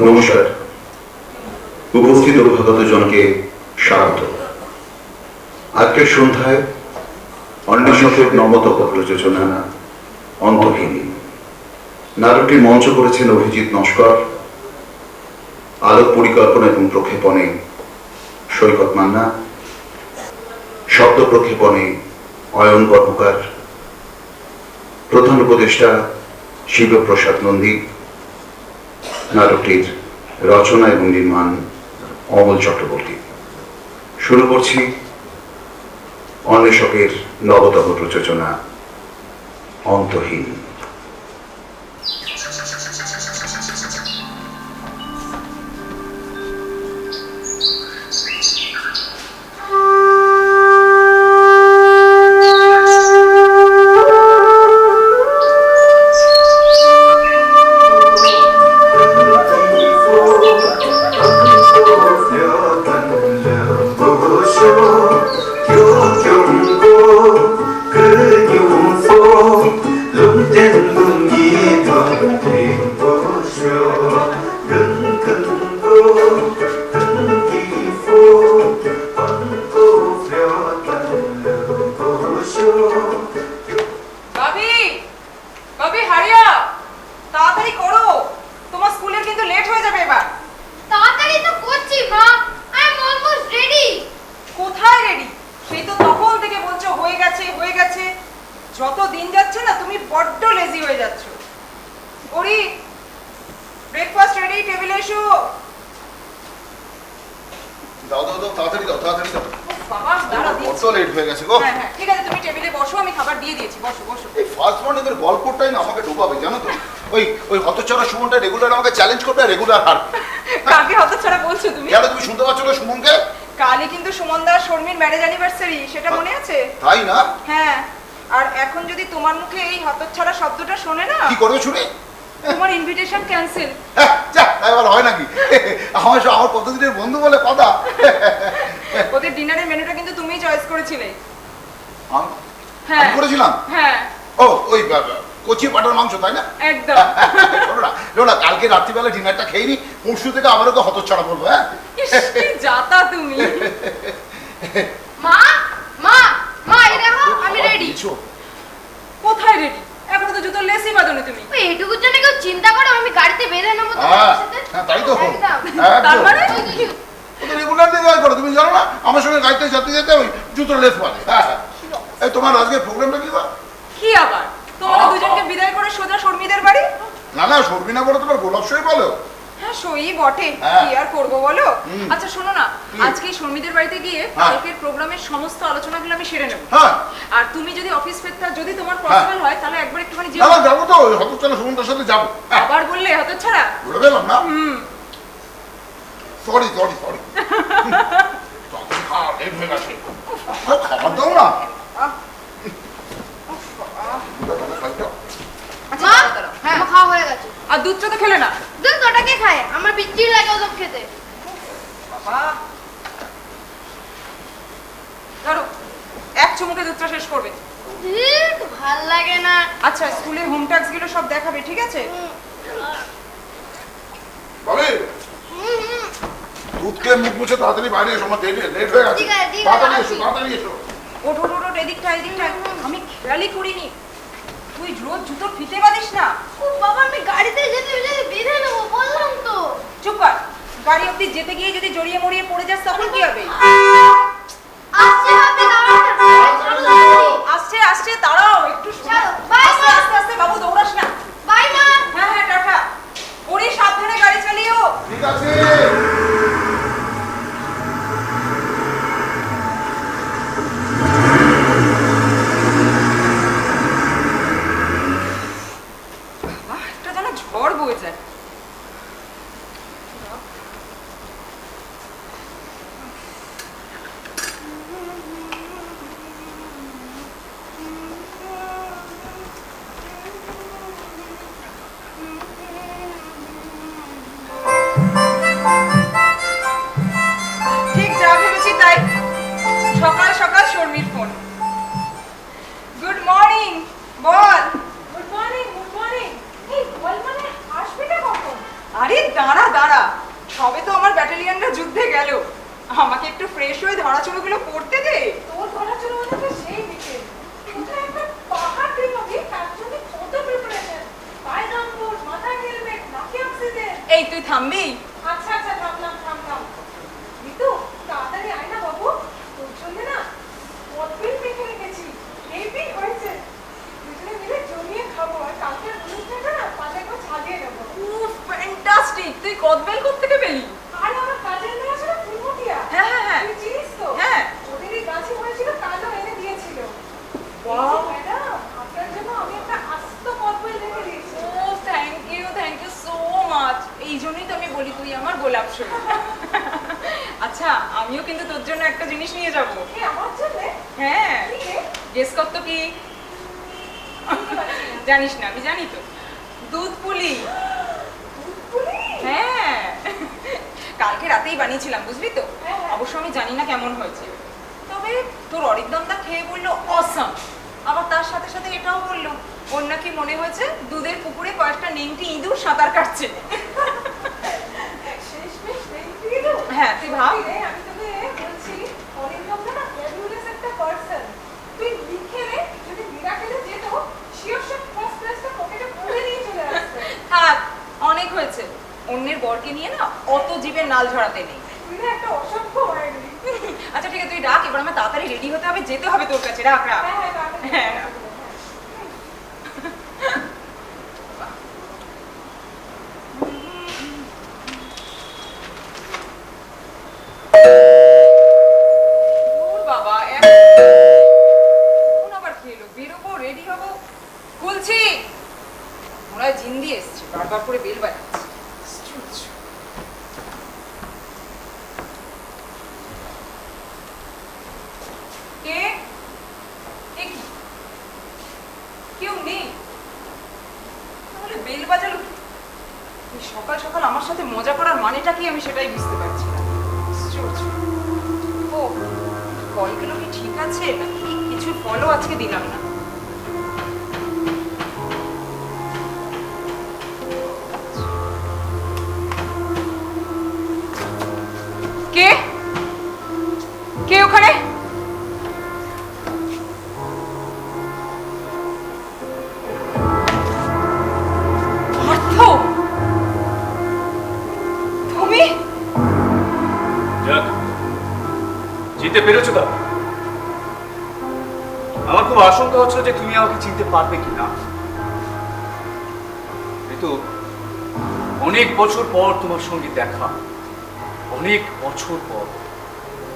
নমস্কার, উপস্থিত অভিভাবকজনকে স্বাগত। আজকের সন্ধ্যায় অন্বেষকের নবতম প্রযোজনা অন্তহীন নাটকটি মঞ্চ করেছেন অভিজিৎ নস্কর, আলোক পরিকল্পনা এবং প্রক্ষেপণে সৈকত মান্না, শব্দ প্রক্ষেপণে অয়ন কর্মকার, প্রধান উপদেষ্টা শিবপ্রসাদ নন্দী, নাটকটির রচনা এবং নির্মাণ অমল চক্রবর্তী। শুরু করছি অন্বেষকের নবতম প্রযোজনা অন্তহীন। যত দিন যাচ্ছে না তুমি বড্ড লেজি হয়ে যাচ্ছ। ওরি ব্রেকফাস্ট রেডি, টেবিলে এসো। দাও দাও দাও, তাড়াতাড়ি দাও, তাড়াতাড়ি দাও। বাবা দাঁড়া, দিচ্ছি। লেট হয়ে গেছে গো। হ্যাঁ হ্যাঁ ঠিক আছে, তুমি টেবিলে বসো, আমি খাবার দিয়ে দিয়েছি। বসো বসো। এই ফার্স্ট মর্নিং এর গল্পটাই না আমাকে ডুবাবে, জানো তো। ওই হতচ্ছাড়া সুমনটা রেগুলার আমাকে চ্যালেঞ্জ করবে, রেগুলার হার। কাকে হতচ্ছাড়া বলছো তুমি? কেন তুমি শুনতে পাচ্ছ না সুমনকে? কালই কিন্তু সুমনদার শর্মির ম্যারেজ অ্যানিভার্সারি, সেটা মনে আছে? তাই না? হ্যাঁ। আর এখন যদি তোমার মুখে এই হতচ্ছাড়া শব্দটা শোনে না, কি করবে শুনে? তোমার ইনভিটেশন ক্যান্সেল। যা, এবার হয় নাকি? আমার কতদিনের বন্ধু বলে কথা। ওদের ডিনারের মেনুটা কিন্তু তুমিই চয়েস করেছিলে। আমি করেছিলাম? হ্যাঁ। ও ওই কচি পাটার মাংস, তাই না? একদম। শোনো না, কালকে রাত্রিবেলা ডিনারটা খেয়ে নি, পরশু থেকে আবারও তো হতচ্ছাড়া বলবো। হ্যাঁ কি যাতা তুমি। মা মা মা, এই দেখো আমি রেডি। কোথায় রেডি? এখনো তো জুতোর লেসই বাঁধোনি তুমি। ওই এটুকুর জন্য কেউ চিন্তা করো? আমি গাড়িতে বেঁধে নেবো তোমার সাথে। হ্যাঁ তাই তো। তার মানে রেগুলার দিয়ে করো, তুমি জানো না আমার সঙ্গে গাড়িতে যেতে যেতে ওই জুতোর লেস বাঁধে। এই তোমার আজকে প্রোগ্রামটা কি? কি আবার তোমাদের দুজনকে বিদায় করে সোজা শর্মিদের বাড়ি? না না, শর্মিনা বলে তোমার গোলাপ সই বলো। হ্যাঁ সই বটে, কি আর করবো বলো। আচ্ছা শোনো না, আজকে শর্মিদের বাড়িতে গিয়ে কালকের প্রোগ্রামের সমস্ত আলোচনাগুলো আমি সেরে নেব। আর তুমি যদি অফিস ফেরতে যদি তোমার পসিবল হয় তাহলে একবার একটুখানি যেও। না যাবো তো, ওই হতচ্ছাড়া সুমনটার সাথে যাবো। আবার বললে হতচ্ছাড়া বলে গেলাম না। Sorry sorry sorry. খাবার দাও না। মা আমার খাওয়া হয়ে গেছে। আর দুধ চা তো খেলে না? দুধ ওটাকে খায়, আমার বিচ্ছির লাগে ওসব খেতে। বাবা ধরো, এক চুমুকে দুধ চা শেষ করবে। ভাল লাগে না। আচ্ছা স্কুলের হোম টাস্ক গুলো সব দেখাবে, ঠিক আছে? বাবি দুধ খেয়ে মুখ মুছে তাড়াতাড়ি বাইরে এসো, আমার লেট হয়ে গেছে। তাড়াতাড়ি এসো, তাড়াতাড়ি এসো। ওঠ ওঠ ওঠ, এদিকটা এদিকটা। আমি খেয়ালই করিনি তুই রোজ জুতোর ফিতে বাঁধিস না। ও বাবা, আমি গাড়িতে যেতে যেতে বেঁধে নেবো বললাম তো। চুপ কর, গাড়ি অবধি যেতে গিয়ে যদি জড়িয়ে মরিয়ে পড়ে যাস তখন কি হবে? আসছে হবে, আসছে আসছে, দাঁড়াও একটু। আস্তে আস্তে আস্তে বাবু, দৌড়াস না। বাই মা। হ্যাঁ হ্যাঁ টাটা। ওরে সাবধানে গাড়ি চালিও। ঠিক আছে। একটা যেন ঝড় বয়ে যায়। সকাল সকাল শর্মির ফোন। গুড মর্নিং বল। Good morning good morning. থামবি? আচ্ছা আচ্ছা থাম ঋতু তাড়াতাড়ি আয় না বাবু, তোর জন্য না কদবেল মেখে রেখেছি, হেভি হয়েছে। দুজনে মিলে জমিয়ে খাবো, আর কালকের অনুষ্ঠানটা না পালে একবার ছাড়িয়ে নেবো। ফ্যান্টাস্টিক! তুই কদবেল কোত্থেকে পেলি? আর আমার কাজের মেয়ে আছে না ফুলমতিয়া, হ্যাঁ, হ্যাঁ, হ্যাঁ। তুই চিনিস তো? হ্যাঁ। ওদেরই গাছে হয়েছিল, কাজও এনে দিয়েছিল। Wow! ম্যাডাম, আপনার জন্য আমি একটা আস্ত কদবেল রেখে দিয়েছি। ও থ্যাংক ইউ সো মাচ। এই জন্যই তো আমি বলি তুই আমার গোলাপ ফুল। আচ্ছা, আমিও কিন্তু তোর জন্য একটা জিনিস নিয়ে যাব। এ আমার জন্য? হ্যাঁ, কি রে? গেস কর তো কি? বুঝতে পারছি না। জানিস না, আমি জানি তো। দুধ পুলি। দুধ পুলি? হ্যাঁ, কালকে রাতেই বানিয়েছিলাম, বুঝলি তো? হ্যাঁ, হ্যাঁ। অবশ্য আমি জানি না কেমন হয়েছে, তবে তোর অরিন্দমদা খেয়ে বললো অসাম। আবার তার সাথে সাথে এটাও বললো ওর নাকি মনে হয়েছে দুধের পুকুরে কয়েকটা নেংটি ইঁদুর সাঁতার কাটছে। শেষমেশ নেংটি এলো? হ্যাঁ, তুই ভাব। সত্যি রে, আমি তোকে বলছি, অরিন্দমদা না fabulous একটা person। তুই লিখে রে, যদি মিরাকেলে যেত, sure shot first prize টা পকেটে পুরে নিয়ে চলে আসতো। থাক, অনেক হয়েছে। অন্যের বরকে নিয়ে না অত জীবের নাল ঝরাতে নেই। তুই না একটা অসভ্য হয়ে গেলি। আচ্ছা ঠিক আছে, তুই ডাক, এবার আমার তাড়াতাড়ি রেডি হতে হবে, যেতে হবে তোর কাছে। রাখ রাখ। হ্যাঁ, হ্যাঁ, তাড়াতাড়ি হ্যাঁ। হ্যাঁ। দূর বাবা, এখন আবার কি এলো? বেরোবো, রেডি হবো, খুলছি। ওরা জিন দিয়ে এসছে, বারবার করে বেল বাজাচ্ছে। আশ্চর্য। কে? এ কি? কেউ নেই, তাহলে বেল বাজালো কি? এই সকাল সকাল আমার সাথে মজা করার মানেটা কি আমি সেটাই বুঝতে পারছি না। আশ্চর্য। ও, ফলগুলো কি ঠিক আছে নাকি কিছু ফলও আজকে দিলাম না? কে? কে ওখানে? পার্থ, তুমি? যাক, চিনতে পেরেছো তো? আমার খুব আশঙ্কা হচ্ছিল যে তুমি আমাকে চিনতে পারবে কিনা। কিন্তু অনেক বছর পর তোমার সঙ্গে দেখা, অনেক বছর পর।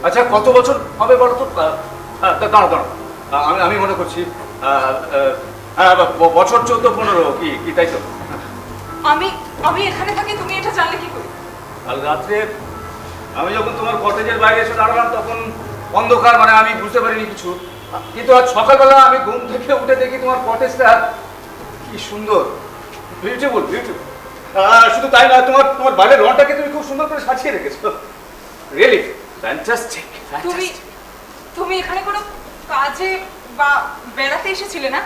আচ্ছা, কত বছর হবে বলো তো? দাঁড়াও দাঁড়াও, আমি মনে করছি বছর 14-15, কি কি তাই তো? আমি আমি এখানে থাকি, তুমি এটা জানলে কি করে? কাল রাত্রে আমি যখন তোমার কটেজের বাইরে এসে দাঁড়ালাম তখন অন্ধকার, মানে আমি বুঝতে পারিনি কিছু। কিন্তু আজ সকালবেলা আমি ঘুম থেকে উঠে দেখি তোমার কটেজটা কি সুন্দর, বিউটিফুল বিউটিফুল। শুধু তাই নয়, তোমার তোমার বাইরের রনটাকে তুমি খুব সুন্দর করে সাজিয়ে রেখেছো। Really fantastic. তুমি তুমি এখানে কোনো কাজে বা বেড়াতে এসেছিলে না?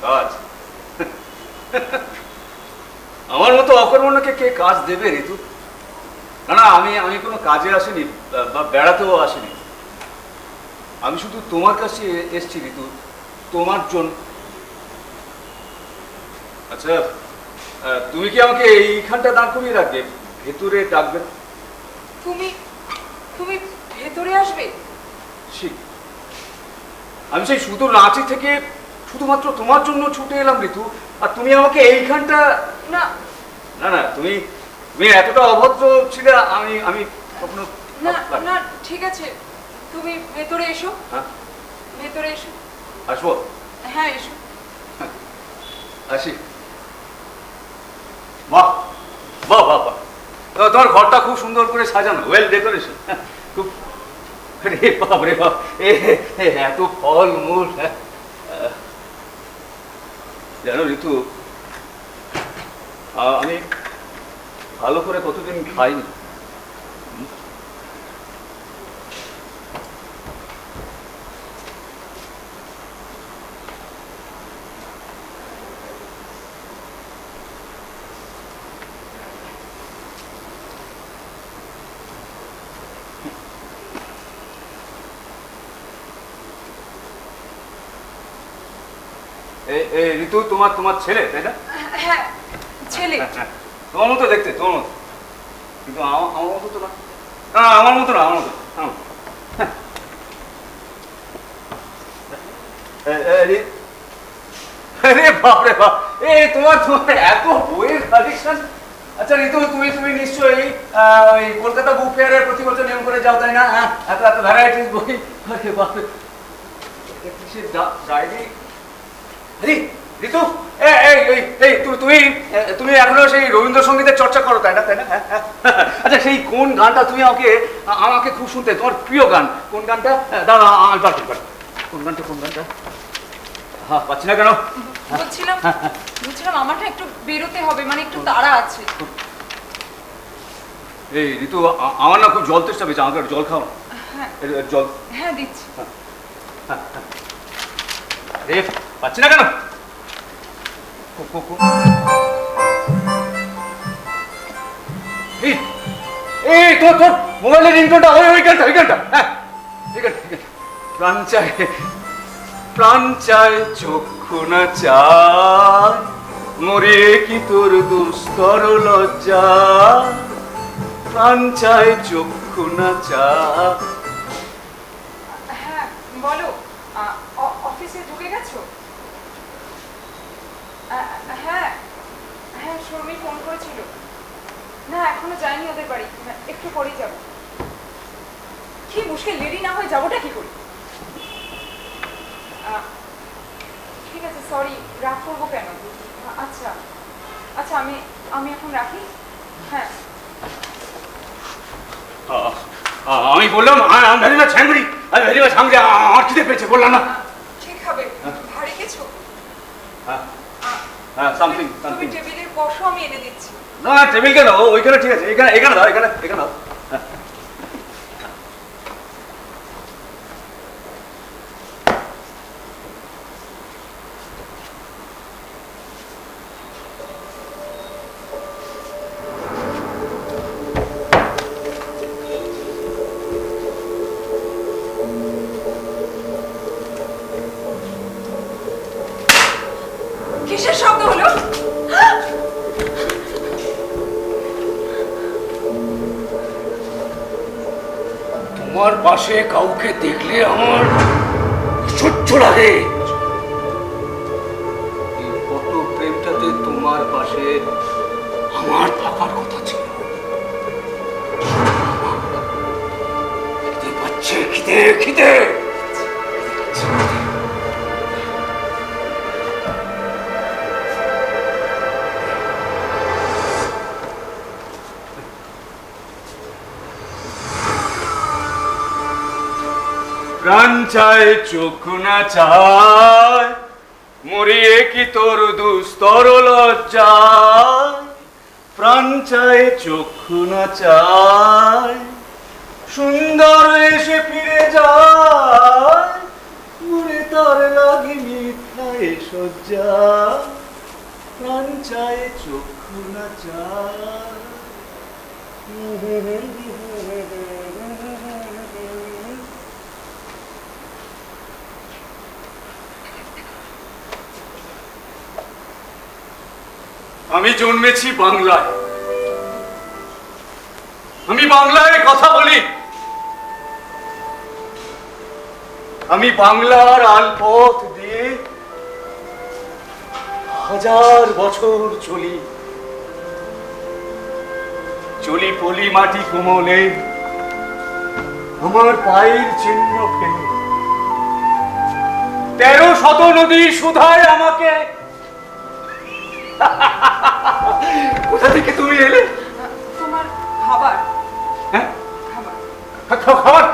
কাজ? আমার মতো অকর্মণ্যকে কে কাজ দেবে ঋতু? না না, আমি কোনো কাজে আসিনি বা বেড়াতেও আসিনি। আমি শুধু তোমার কাছে এসেছি ঋতু, তোমার জন্য। আচ্ছা, তুমি কি আমাকে এইখানটা দাঁড় করিয়ে রাখবে? ভেতরে ডাকবে? তুমি তুমি ভেতরে আসবে? ঠিক, আমি সেই সুদূর রাঁচি থেকে শুধুমাত্র তোমার জন্য ছুটে এলাম ঋতু, আর তুমি আমাকে এইখানটা। না না না, তুমি তুমি এতটা অভদ্র ছিলে আমি কখনো না না, ঠিক আছে, তুমি ভেতরে এসো। হ্যাঁ, ভেতরে এসো। আসবো? হ্যাঁ, এসো। আসি। বাহ বাহ বাহ বাহ, তোমার ঘরটা খুব সুন্দর করে সাজানো, ওয়েল ডেকোরেশন। খুব, রে বাপ রে বাপ, এত ফল মূল। জানো ঋতু, আমি ভালো করে কতদিন খাইনি। ঋতু, তোমার ছেলে তাই না? হ্যাঁ, ছেলে। তোমার মতো দেখতে, তোমার মতো, কিন্তু আমার মতো তো না। না, আমার মতো না, আমার মতো। আরে বাপরে বাপ, তোমার এত বইয়ের কালেকশন। আচ্ছা ঋতু, তুমি নিশ্চয়ই ওই কলকাতা বুক ফেয়ারের প্রতি বছর নিয়ম করে যাও, তাই না? এত এত ভ্যারাইটিস বই। আরে বাপরে, ডায়েরি। ঋতু, তুমি এখনো সেই রবীন্দ্রসঙ্গীতের চর্চা করো, তাই না? আচ্ছা, সেই কোন গানটা তুমি আমাকে খুব শুনতে, তোমার প্রিয় গান কোন গানটা? দাঁড়া, কোন গানটা? হ্যাঁ, পাচ্ছি না কেন? বলছিলাম আমার না একটু বেরোতে হবে, মানে একটু তাড়া আছে। এই ঋতু, আমার না খুব জল তেষ্টা পেয়েছে, আমাকে জল খাও না। জল। হ্যাঁ, দিচ্ছি। রে, পাচ্ছি না কেন? এই তোর মোবাইলের রিংটোনটা ওই গানটা। হ্যাঁ, প্রাণ চায় চক্ষু না চায়, মরে কি তোর দুস্তর লজ্জা। প্রাণ চায় চক্ষু না চায়। হ্যাঁ, বলো। অফিসে ঢুকে গেছো? হ্যাঁ, শর্মি ফোন করেছিল। না, এখনো যায়নি ওদের বাড়ি, একটু পরেই যাব। কি মুশকিল, রেডি না হয়ে যাবোটা কি করি? ঠিক আছে, সরি, রাগ করবো কেন? আচ্ছা, আমি এখন রাখি। হ্যাঁ। আমি বললাম ভেরি মাচ হ্যাংরি, আমার খিদে পেয়েছে, বললাম না? ঠিক হবে, ভারী কিছু? সামথিং। তুমি টেবিলে বসো, আমি এনে দিচ্ছি। না, টেবিল কেন, ওইখানে ঠিক আছে, এখানে দাও, এখানে দাও। কিসের শব্দ হলো? তোমার পাশে কাউকে দেখলে আমার সহ্য লাগে। এই ফটো ফ্রেমটাতে তোমার পাশে আমার থাকার কথা ছিল। খিদে পাচ্ছে, খিদে। প্রাণ চায় চক্ষু না চায়, মরিয়ে কি তোর দুস্তর লজ্জা। প্রাণ চায় চক্ষু না চায়, সুন্দর এসে ফিরে যায়, মনে তার লাগে মিথ্যায় সজ্জা। প্রাণ চায় চক্ষু না চায়। আমি জন্মেছি বাংলায়, আমি বাংলায় কথা বলি। আমি বাংলার আলপথ দিয়ে 1000 বছর চলি পলি মাটি কোমলে, আমার পায়ের চিহ্ন ফেলে। 1300 নদী শুধায় আমাকে। কোথা থেকে তুমি এলে? তোমার খাবার। হ্যাঁ, খাবার। খাবার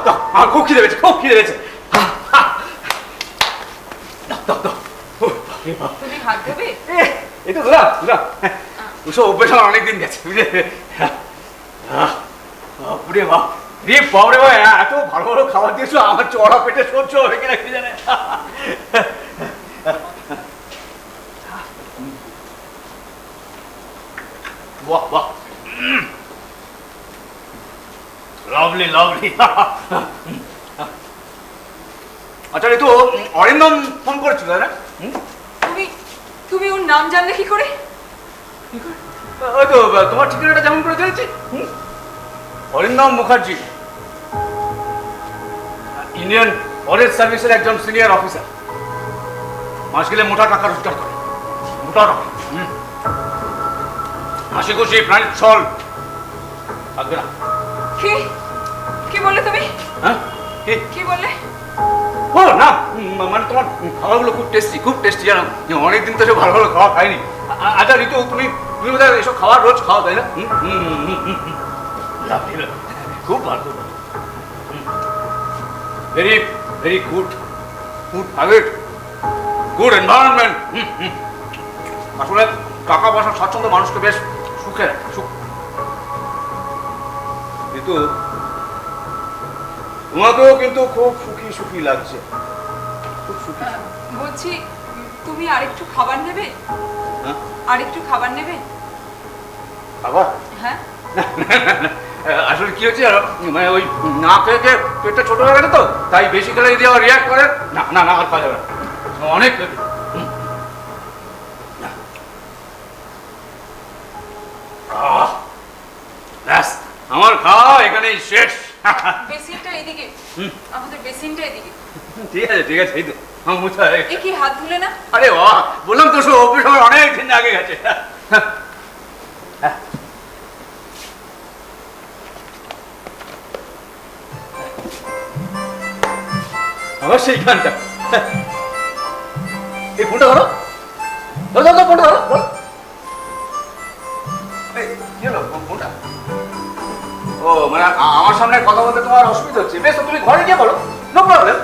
দাও, আমার খুব খিদে পেয়েছে। তুমি হাত ধোবে? এই তো ধরা ওসব অভ্যেস আমার অনেকদিন গেছে, বুঝলে? বাপরে বাবা, এত ভালো ভালো খাবার দিয়েছো, আমার চড়া পেটে সহ্য হবে কিনা কি জানে। বাহ, লাভলি। আচ্ছা, তো অরিন্দম ফোন করেছিল, তাই না? তুমি ওর নাম জানলে কি করে? ওই তো তোমার ঠিকানাটা যেমন করে জেনেছি। অরিন্দম মুখার্জি, ইন্ডিয়ান ফরেস্ট সার্ভিসের একজন সিনিয়র অফিসার। মাস গেলে মোটা টাকা রোজগার করে, মোটা টাকা। হাসি খুশি প্রাণীর ছল থাকবে না। কি কি বললে তুমি? হ্যাঁ কি বললে? ও না, মানে তোমার খাবারগুলো খুব টেস্টি জানো। অনেকদিন তো ভালো ভালো খাওয়া খাইনি। আচ্ছা ঋতু, তুমি তুমি বোধহয় এসব খাবার রোজ খাও, তাই না? খুব ভালো, very very good habit, good environment. আসলে টাকা পয়সা স্বাচ্ছন্দ্য মানুষকে বেশ সুখে রাখে, সুখ। ঋতু, তোমাকেও কিন্তু খুব সুখী সুখী লাগছে, খুব সুখী। বলছি, তুমি আরেকটু খাবার নেবে? হ্যাঁ? আরেকটু খাবার নেবে? খাবার? হ্যাঁ। আসলে কি হচ্ছে জানো, মানে ওই না খেয়ে খেয়ে পেটটা ছোট হয়ে গেছে তো, তাই বেশি খেলে যদি আবার রিয়াক্ট করে, না না না আর খাওয়া যাবে না, অনেক খেতে। ব্যাস, আমার খাওয়া এখানেই শেষ। বেসিনটা এদিকে, আমাদের বেসিনটা এদিকে। ঠিক আছে ঠিক আছে, এই তো আমার মুছা হয়ে গেছে। এ কি হাত ধুলে না? আরে বাহ, বললাম তো সব অফিস আমার অনেক দিন আগে গেছে। আবার সেইখানটা, এই ফোনটা ধরো, ধরো ধরো ফোনটা ধরো, ধরো। এই, কি হলো ফোনটা? ও মানে আমার সামনে কথা বলতে তোমার অসুবিধা হচ্ছে? বেশ, তো তুমি ঘরে গিয়ে বলো, নো প্রবলেম।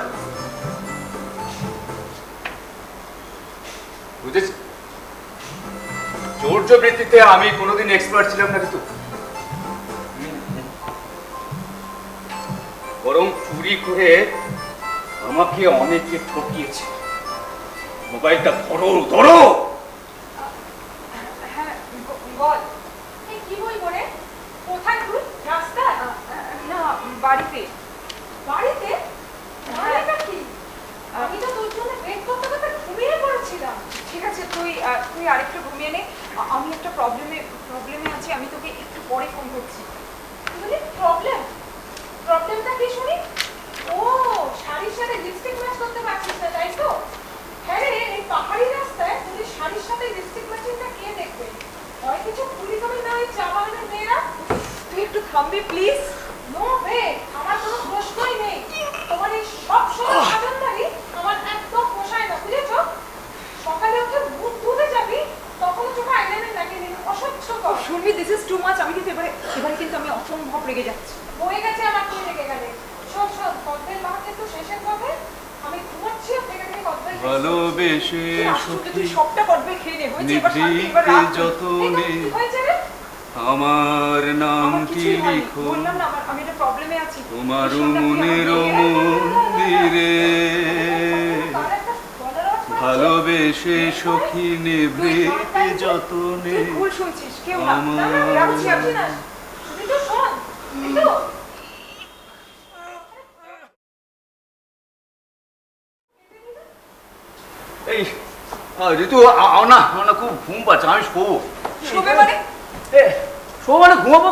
বুঝেছি, চৌর্য বৃত্তিতে আমি কোনোদিন এক্সপার্ট ছিলাম না, কিন্তু বরং চুরি করে আমাকে অনেকে ঠকিয়েছে। মোবাইলটা ধরো ধরো। হ্যাঁ, বল। এই কি বলবো রে? কোথায় তুই? রাস্তায়? না, বাড়িতে। বাড়িতে? বাড়িটা কি? আমি তো তোর জন্য ওয়েট করতে করতে ঘুমিয়ে পড়েছিলাম। ঠিক আছে, তুই তুই আরেকটু ঘুমিয়ে নে। আমি একটা প্রবলেমে আছি, আমি তোকে একটু পরে ফোন করছি। বলি প্রবলেম? প্রবলেমটা কি শুনি? ও, শাড়ির সাথে লিপস্টিক ম্যাচ করতে পারছিস না, তাই তো? হ্যাঁ রে, এই পাহাড়ি রাস্তায় তুই শাড়ির সাথে লিপস্টিক ম্যাচিংটা কে দেখবে? হয় কিছু পুলি কমে না, ওই চা বাগানের মেয়েরা? তুই একটু থামবি প্লিজ। নো ওয়ে, আমার কোনো প্রশ্নই নেই। তোমার এই সব সময় সাজানদারি আমার একদম পোষায় না, বুঝেছো? সকালে উঠে মুখ ধুতে যাবি, তখন চোখে আইলাইনার লাগিয়ে নিবি, অসহ্যকর। শুনবি, দিস ইজ টু মাচ। আমি কিন্তু এবারে কিন্তু আমি অসম্ভব রেগে যাচ্ছি। হয়ে গেছে আমার, তুই রেখে গেলে। শোন শোন, কদবেল বাহা কিন্তু শেষের কথা। আমি ঘুমাচ্ছি, থেকে থেকে কদবেল খেয়েছি। ভালোবেসে কি আশ্চর্য, তুই সবটা করবে খেয়ে নে। হয়েছে, এবার শান্তি, এবার রাখ। যতনে কি হয়েছে রে? আমার আমার নামটি কিছুই হয়নি। লিখো বললাম না, আমি একটা প্রবলেমে আছি। তোমার ভীষণটা তুই মনের আমাকে- মন্দিরে। কার একটা গলার আওয়াজ পাচ্ছি? ভালোবেসে সখী নেভে যতনে তুই ভুল শুনছিস, কেউ না। না, না, রাখছি, রাখছি না। তুই তো শোন, একটু। এই ঋতু, আমার না খুব ঘুম পাচ্ছে, আমি শোবো। শোবে মানে? শোবো মানে ঘুমাবো?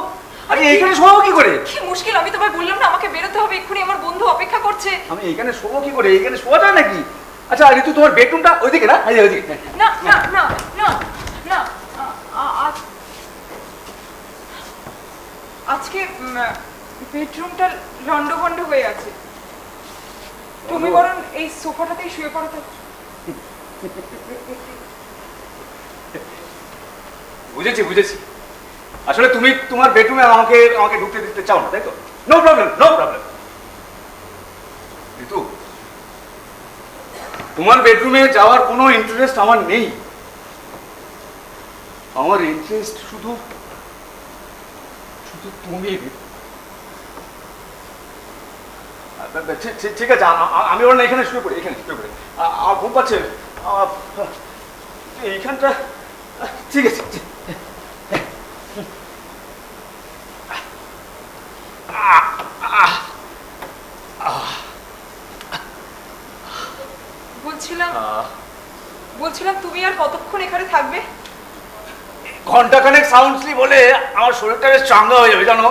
আরে এইখানে শোবো কি করে? কি মুশকিল, আমি তোমায় বললাম না আমাকে বেরোতে হবে এক্ষুনি, আমার বন্ধু অপেক্ষা করছে। আমি এখানে শোবো কি করে? এখানে শোয়া যায় নাকি? আচ্ছা ঋতু, তোমার বেডরুমটা ওইদিকে না? ওইদিকে। না না না না না, আজকে বেডরুমটা লন্ডভন্ড হয়ে আছে। তুমি বরং এই সোফাটাতেই শুয়ে পড়ো তো। বুঝেছি বুঝেছি, আসলে তুমি তোমার বেডরুমে আমাকে ঢুকতে দিতে চাও না, তাই তো? No problem, no problem. Ritu, তোমার বেডরুমে যাওয়ার কোনো ইন্টারেস্ট আমার নেই। আমার ইন্টারেস্ট শুধু শুধু তুমি। ঠিক আছে, আমি ওর না এখানে শুয়ে পড়ি, এখানে শুয়ে পড়ি। আমার ঘুম পাচ্ছে এইখানটা। ঠিক আছে। বলছিলাম তুমি আর কতক্ষণ এখানে থাকবে? ঘন্টাখানেক সাউন্ড স্লিপ হলে আমার শরীরটা বেশ চাঙ্গা হয়ে যাবে জানো।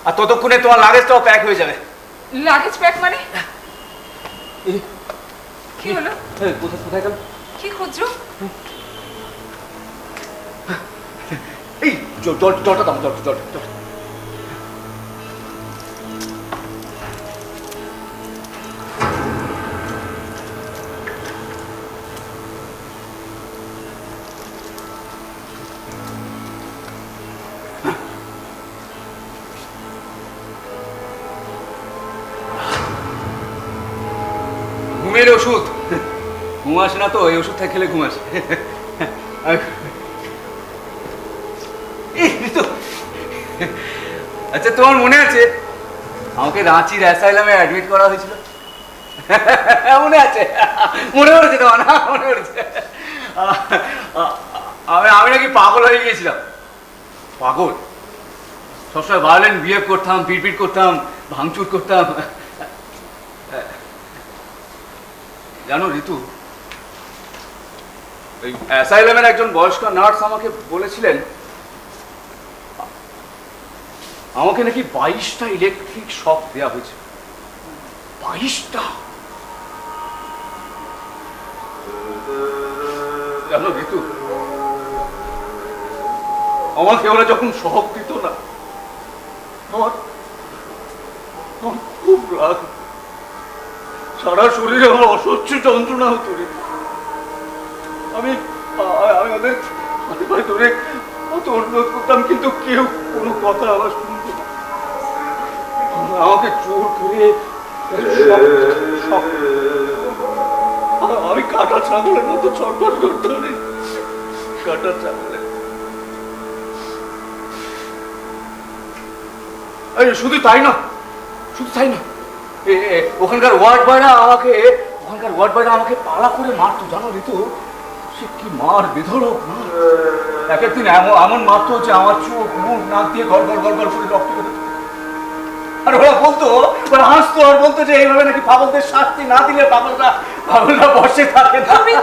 আর ততক্ষণে তোমার লাগেজটাও প্যাক হয়ে যাবে। লাগেজ প্যাক মানে? কি হলো? কোথায় গেল? কি খুঁজছো? এই জলটা দাও, জল। ঘুমের ওষুধ। ঘুম আসে না তো, এই ওষুধটা খেলে ঘুম আসে। আচ্ছা তোমার মনে আছে আমাকে রাঁচির অ্যাসাইলামে অ্যাডমিট করা হয়েছিল? মনে আছে? মনে পড়েছে তোমার? না মনে পড়েছে। আমি নাকি পাগল হয়ে গিয়েছিলাম। পাগল, সবসময় ভায়োলেন্ট বিহেভ করতাম, পিটপিট করতাম, ভাঙচুর করতাম। জানো ঋতু, এই অ্যাসাইলামের একজন বয়স্ক নার্স আমাকে বলেছিলেন আমাকে নাকি 22টা ইলেকট্রিক শক দেওয়া হয়েছে। 22টা! জানো ঋতু, আমাকে ওরা যখন শক দিত না, আমার খুব রাগ, সারা শরীরে আমার অসহ্য যন্ত্রণা হতো রে। আমি ওদের হাতে পায়ে ধরে কত অনুরোধ করতাম, কিন্তু কেউ কোনো কথা আমার শুনতো না। আমাকে জোর করে আমি কাটা ছাগলের মতো ছটফট করতে পারি। কাটা ছাগলের। শুধু তাই না, ওখানকার ওয়ার্ড বয়রা আমাকে পালা করে মারতো জানো ঋতু। সে কি মার, বেধড়ক মার। এক একদিন এমন মারতো যে আমার চোখ মুখ নাক দিয়ে গল করে রক্ত বেরোতো। আর ওরা হাসতো আর বলতো যে এইভাবে নাকি পাগলদের শাস্তি না দিলে পাগলরা বসে থাকে না। তুমি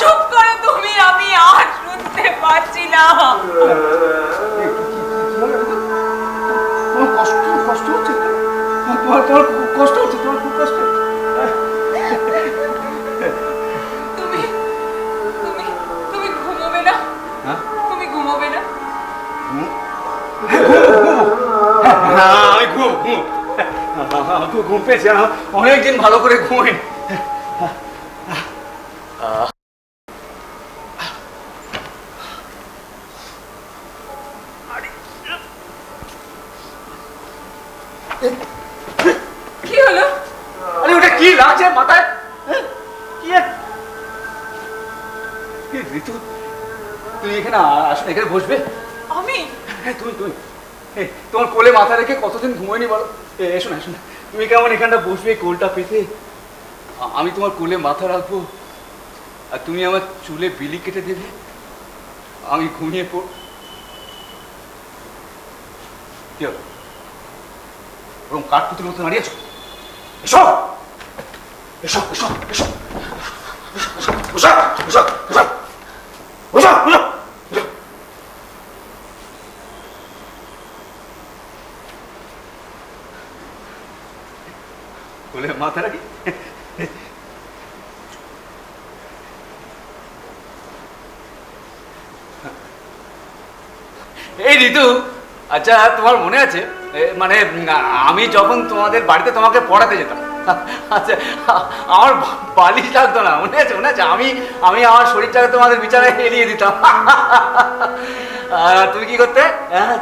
চুপ করো তুমি, আমি আর শুনতে পাচ্ছি না। তোমার কষ্ট হচ্ছে? তোমার কষ্ট হচ্ছে? তোমার খুব কষ্ট? তুমি ঘুমোবে না? তুমি ঘুমোবে না? আমি ঘুম পেয়েছি, অনেকদিন ভালো করে ঘুমাই। কি হলো? আরে ওটা কি লাগছে মাথায়? কি ঋতু, তুই এখানে আসলে এখানে বসবে? আমি? তুমি তোমার কোলে মাথা রেখে কতদিন ঘুমোয়নি বলো? এসো না, তুমি কেমন এখানটা বসবে কোলটা পেতে, আমি তোমার কোলে মাথা রাখবো, আর তুমি আমার চুলে বিলি কেটে দেবে, আমি ঘুমিয়ে পড়ব। কি হলো? ওরকম কাঠপুতুলের মতো দাঁড়িয়েছো? এসো এসো এসো এসো বসা বসা বসা বসা বসা। কোলে মাথা রাখি। এই ঋতু, আচ্ছা তোমার মনে আছে মানে আমি যখন তোমাদের বাড়িতে তোমাকে পড়াতে যেতাম, আচ্ছা আমার বালিশ লাগতো না, মনে আছে? আমি আমার শরীরটাকে তোমাদের বিছানায় এড়িয়ে দিতাম। তুমি কি করতে?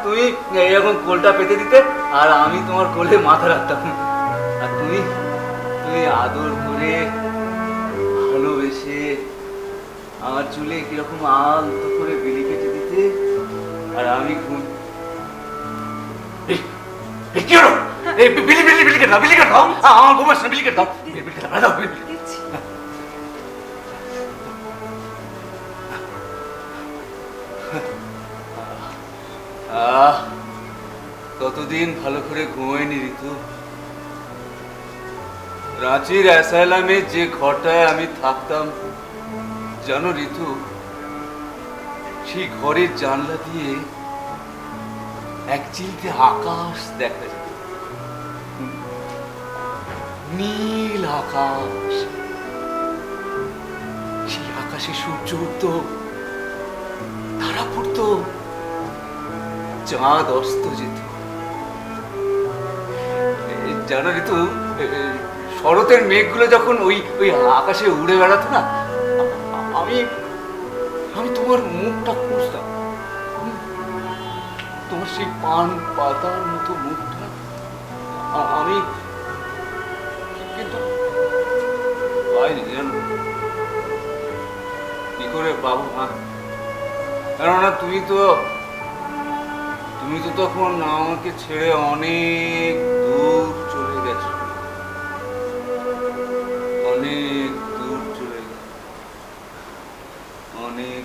তুমি এরকম কোলটা পেতে দিতে আর আমি তোমার কোলে মাথা রাখতাম, আর তুমি আদর করে ভালোবেসে আমার চুলে কিরকম আলতো করে বিলি কেটে দিতে, আর আমি কি হলো? বিলি কেটে দাও, আমার ঘুম আসছে না, বিলি কেটে দাও, কতদিন ভালো করে ঘুমাইনি ঋতু। রাঁচির অ্যাসাইলামে যে ঘরটায় আমি থাকতাম, জানো ঋতু, সেই ঘরের জানলা দিয়ে এক চিলতে আকাশ দেখা যেত, নীল আকাশ। সেই আকাশে সূর্য উঠত, তারা পড়ত, চাঁদ অস্ত যেত। জানো ঋতু, শরতের মেঘগুলো যখন ওই ওই আকাশে উড়ে বেড়াতো না, আমি আমি তোমার মুখটা খুঁজতাম, তোমার সেই পান পাতার মতো মুখটা আমি কিন্তু পাইনি। জানো কি করে বাবু? মা, কেননা তুমি তো তখন আমাকে ছেড়ে অনেক দূর চলে গেছো, অনেক দূর চলে গেছো, অনেক।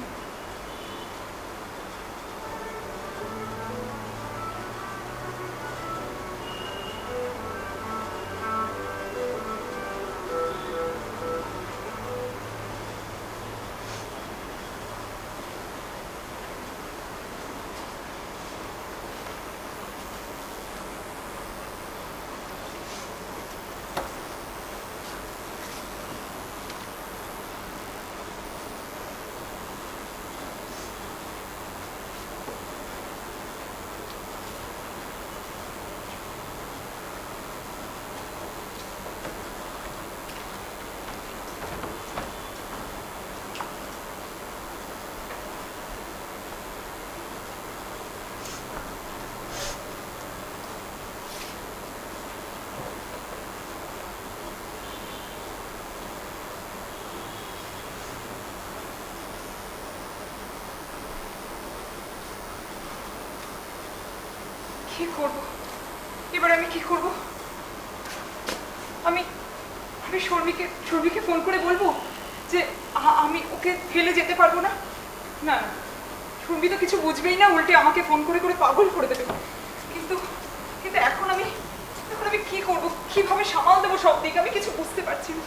কি করব এবার? আমি কি করব? আমি আমি শর্মিকে ফোন করে বলবো যে আমি ওকে ফেলে যেতে পারবো না? না না, শর্মি তো কিছু বুঝবেই না, উল্টে আমাকে ফোন করে করে পাগল করে দেবে। কিন্তু কিন্তু এখন আমি কি করব? কিভাবে সামাল দেবো সব দিক? আমি কিছু বুঝতে পারছি না।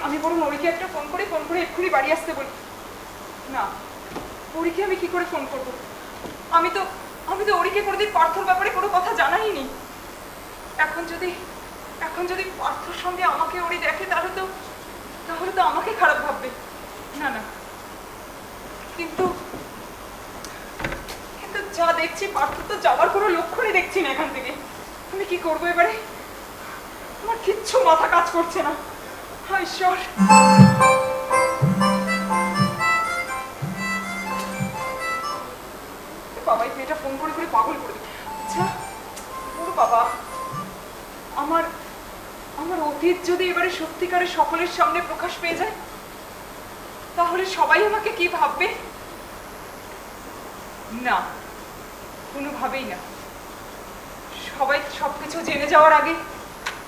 আমি বরং ওরিকে একটা ফোন করে এক্ষুনি বাড়ি আসতে বলি। না, ওরিকে আমি কি করে ফোন করব? আমি তো ওরিকে কোনোদিন পার্থর ব্যাপারে কোনো কথা জানাইনি। এখন যদি পার্থর সঙ্গে আমাকে ওরি দেখে তাহলে তো আমাকে খারাপ ভাববে। না না, কিন্তু যা দেখছি পার্থ তো যাওয়ার কোনো লক্ষণই দেখছি না এখান থেকে। আমি কি করবো এবারে? আমার কিচ্ছু মাথা কাজ করছে না। হায় ঈশ্বর! বাবাই মেয়েটা ফোন করে পাগল করে দেবে। আচ্ছা ওর বাবা, আমার অতীত যদি এবারে সত্যিকারে সকলের সামনে প্রকাশ পেয়ে যায়, তাহলে সবাই আমাকে কি ভাববে? না, কোনোভাবেই না। সবাই সবকিছু জেনে যাওয়ার আগে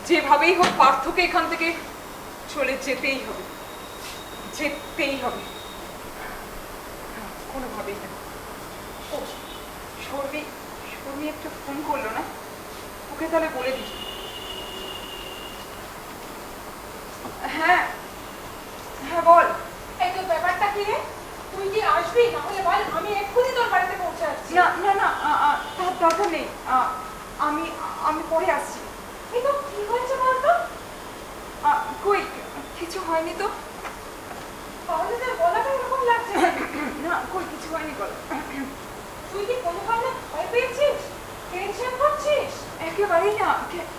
যেভাবেই হোক পার্থকে এখান থেকে চলে যেতেই হবে, কোনোভাবেই না। ও শর্মি একটা ফোন করলো না, ওকে তাহলে বলে দিই। হ্যাঁ হ্যাঁ, বল। এই তো ব্যাপারটা কি রে? তুই কি আসবি? না হলে বল, আমি এক্ষুনি তোর বাড়িতে পৌঁছে যাচ্ছি। না না না, তার দরকার নেই, আমি পরে আসছি। এই তো কি হয়েছে বলতো? কই কিছু হয়নি তো। তাহলে তোর গলাটা এরকম লাগছে। না কই কিছু হয়নি, বল। তুই কি কোনো কারণে ভয় পেয়েছিস? টেনশন করছিস? একেবারেই না,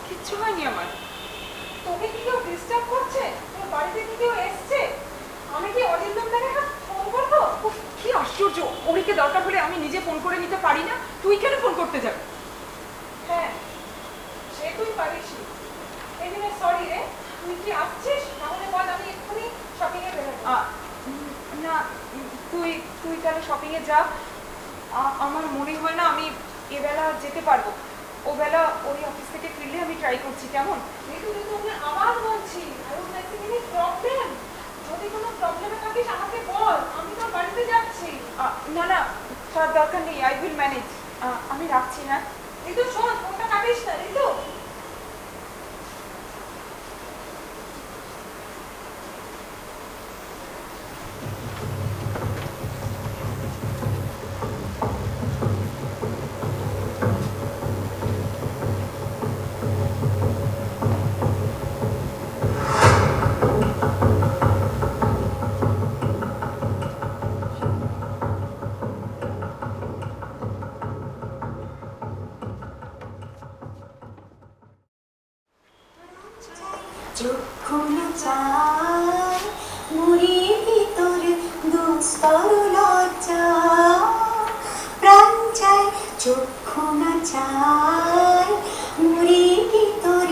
কিচ্ছু হয়নি আমার। তোকে কি কেউ ডিস্টার্ব করছে? তোর বাড়িতে কি কেউ এসছে? আমি কি অরিন্দমদাকে ফোন করবো? উফ, কি আশ্চর্য! ওরিকে দরকার হলে আমি নিজে ফোন করে নিতে পারি না? তুই কেন ফোন করতে যাবি? হ্যাঁ, সে তুই পারিস। এদিনে সরি রে, তুই কি আসছিস? তাহলে বল, আমি এক্ষুনি শপিং এ বেরোবো। না, তুই তাহলে শপিং এ যা। আমার মনে হয় না আমি এবেলা যেতে পারবো। ও বেলা ওই অফিস থেকে ফিরলে আমি ট্রাই করছি। কেমন? কিন্তু তোকে আবার বলছি, I would like to any problem. যদি কোনো প্রবলেমে থাকিস আমাকে বল, আমি তোর বাড়িতে যাচ্ছি। না না, তার দরকার নেই, আই উইল ম্যানেজ। আমি রাখছি। হ্যাঁ ঋতু শোন, ফোনটা কাটিস না ঋতু। চায় মুড়ির ভিতর দুস্তর লজ্জা প্রাণ চায় চক্ষু না চায় মুড়ির ভিতর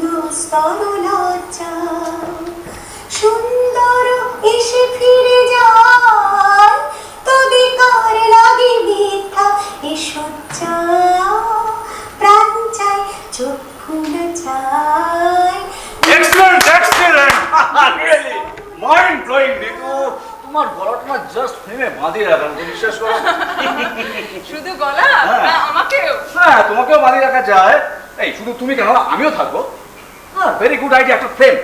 দুস্তর লজ্জা সুন্দর এসে ফিরে যায় তবে কার লাগে মিথ্যা এ সজ্জা প্রাণ চায় চক্ষু না চায় excellent excellent really mind blowing Ritu তোমার গলাটা না জাস্ট ফ্রেমে বাঁধিয়ে রাখা বিশ্বাস করো শুধু গলা না আমাকেও হ্যাঁ তোমাকেও বাঁধিয়ে রাখা যায় এই শুধু তুমি কেন আমিও থাকবো হ্যাঁ ভেরি গুড আইডিয়া একটা ফ্রেম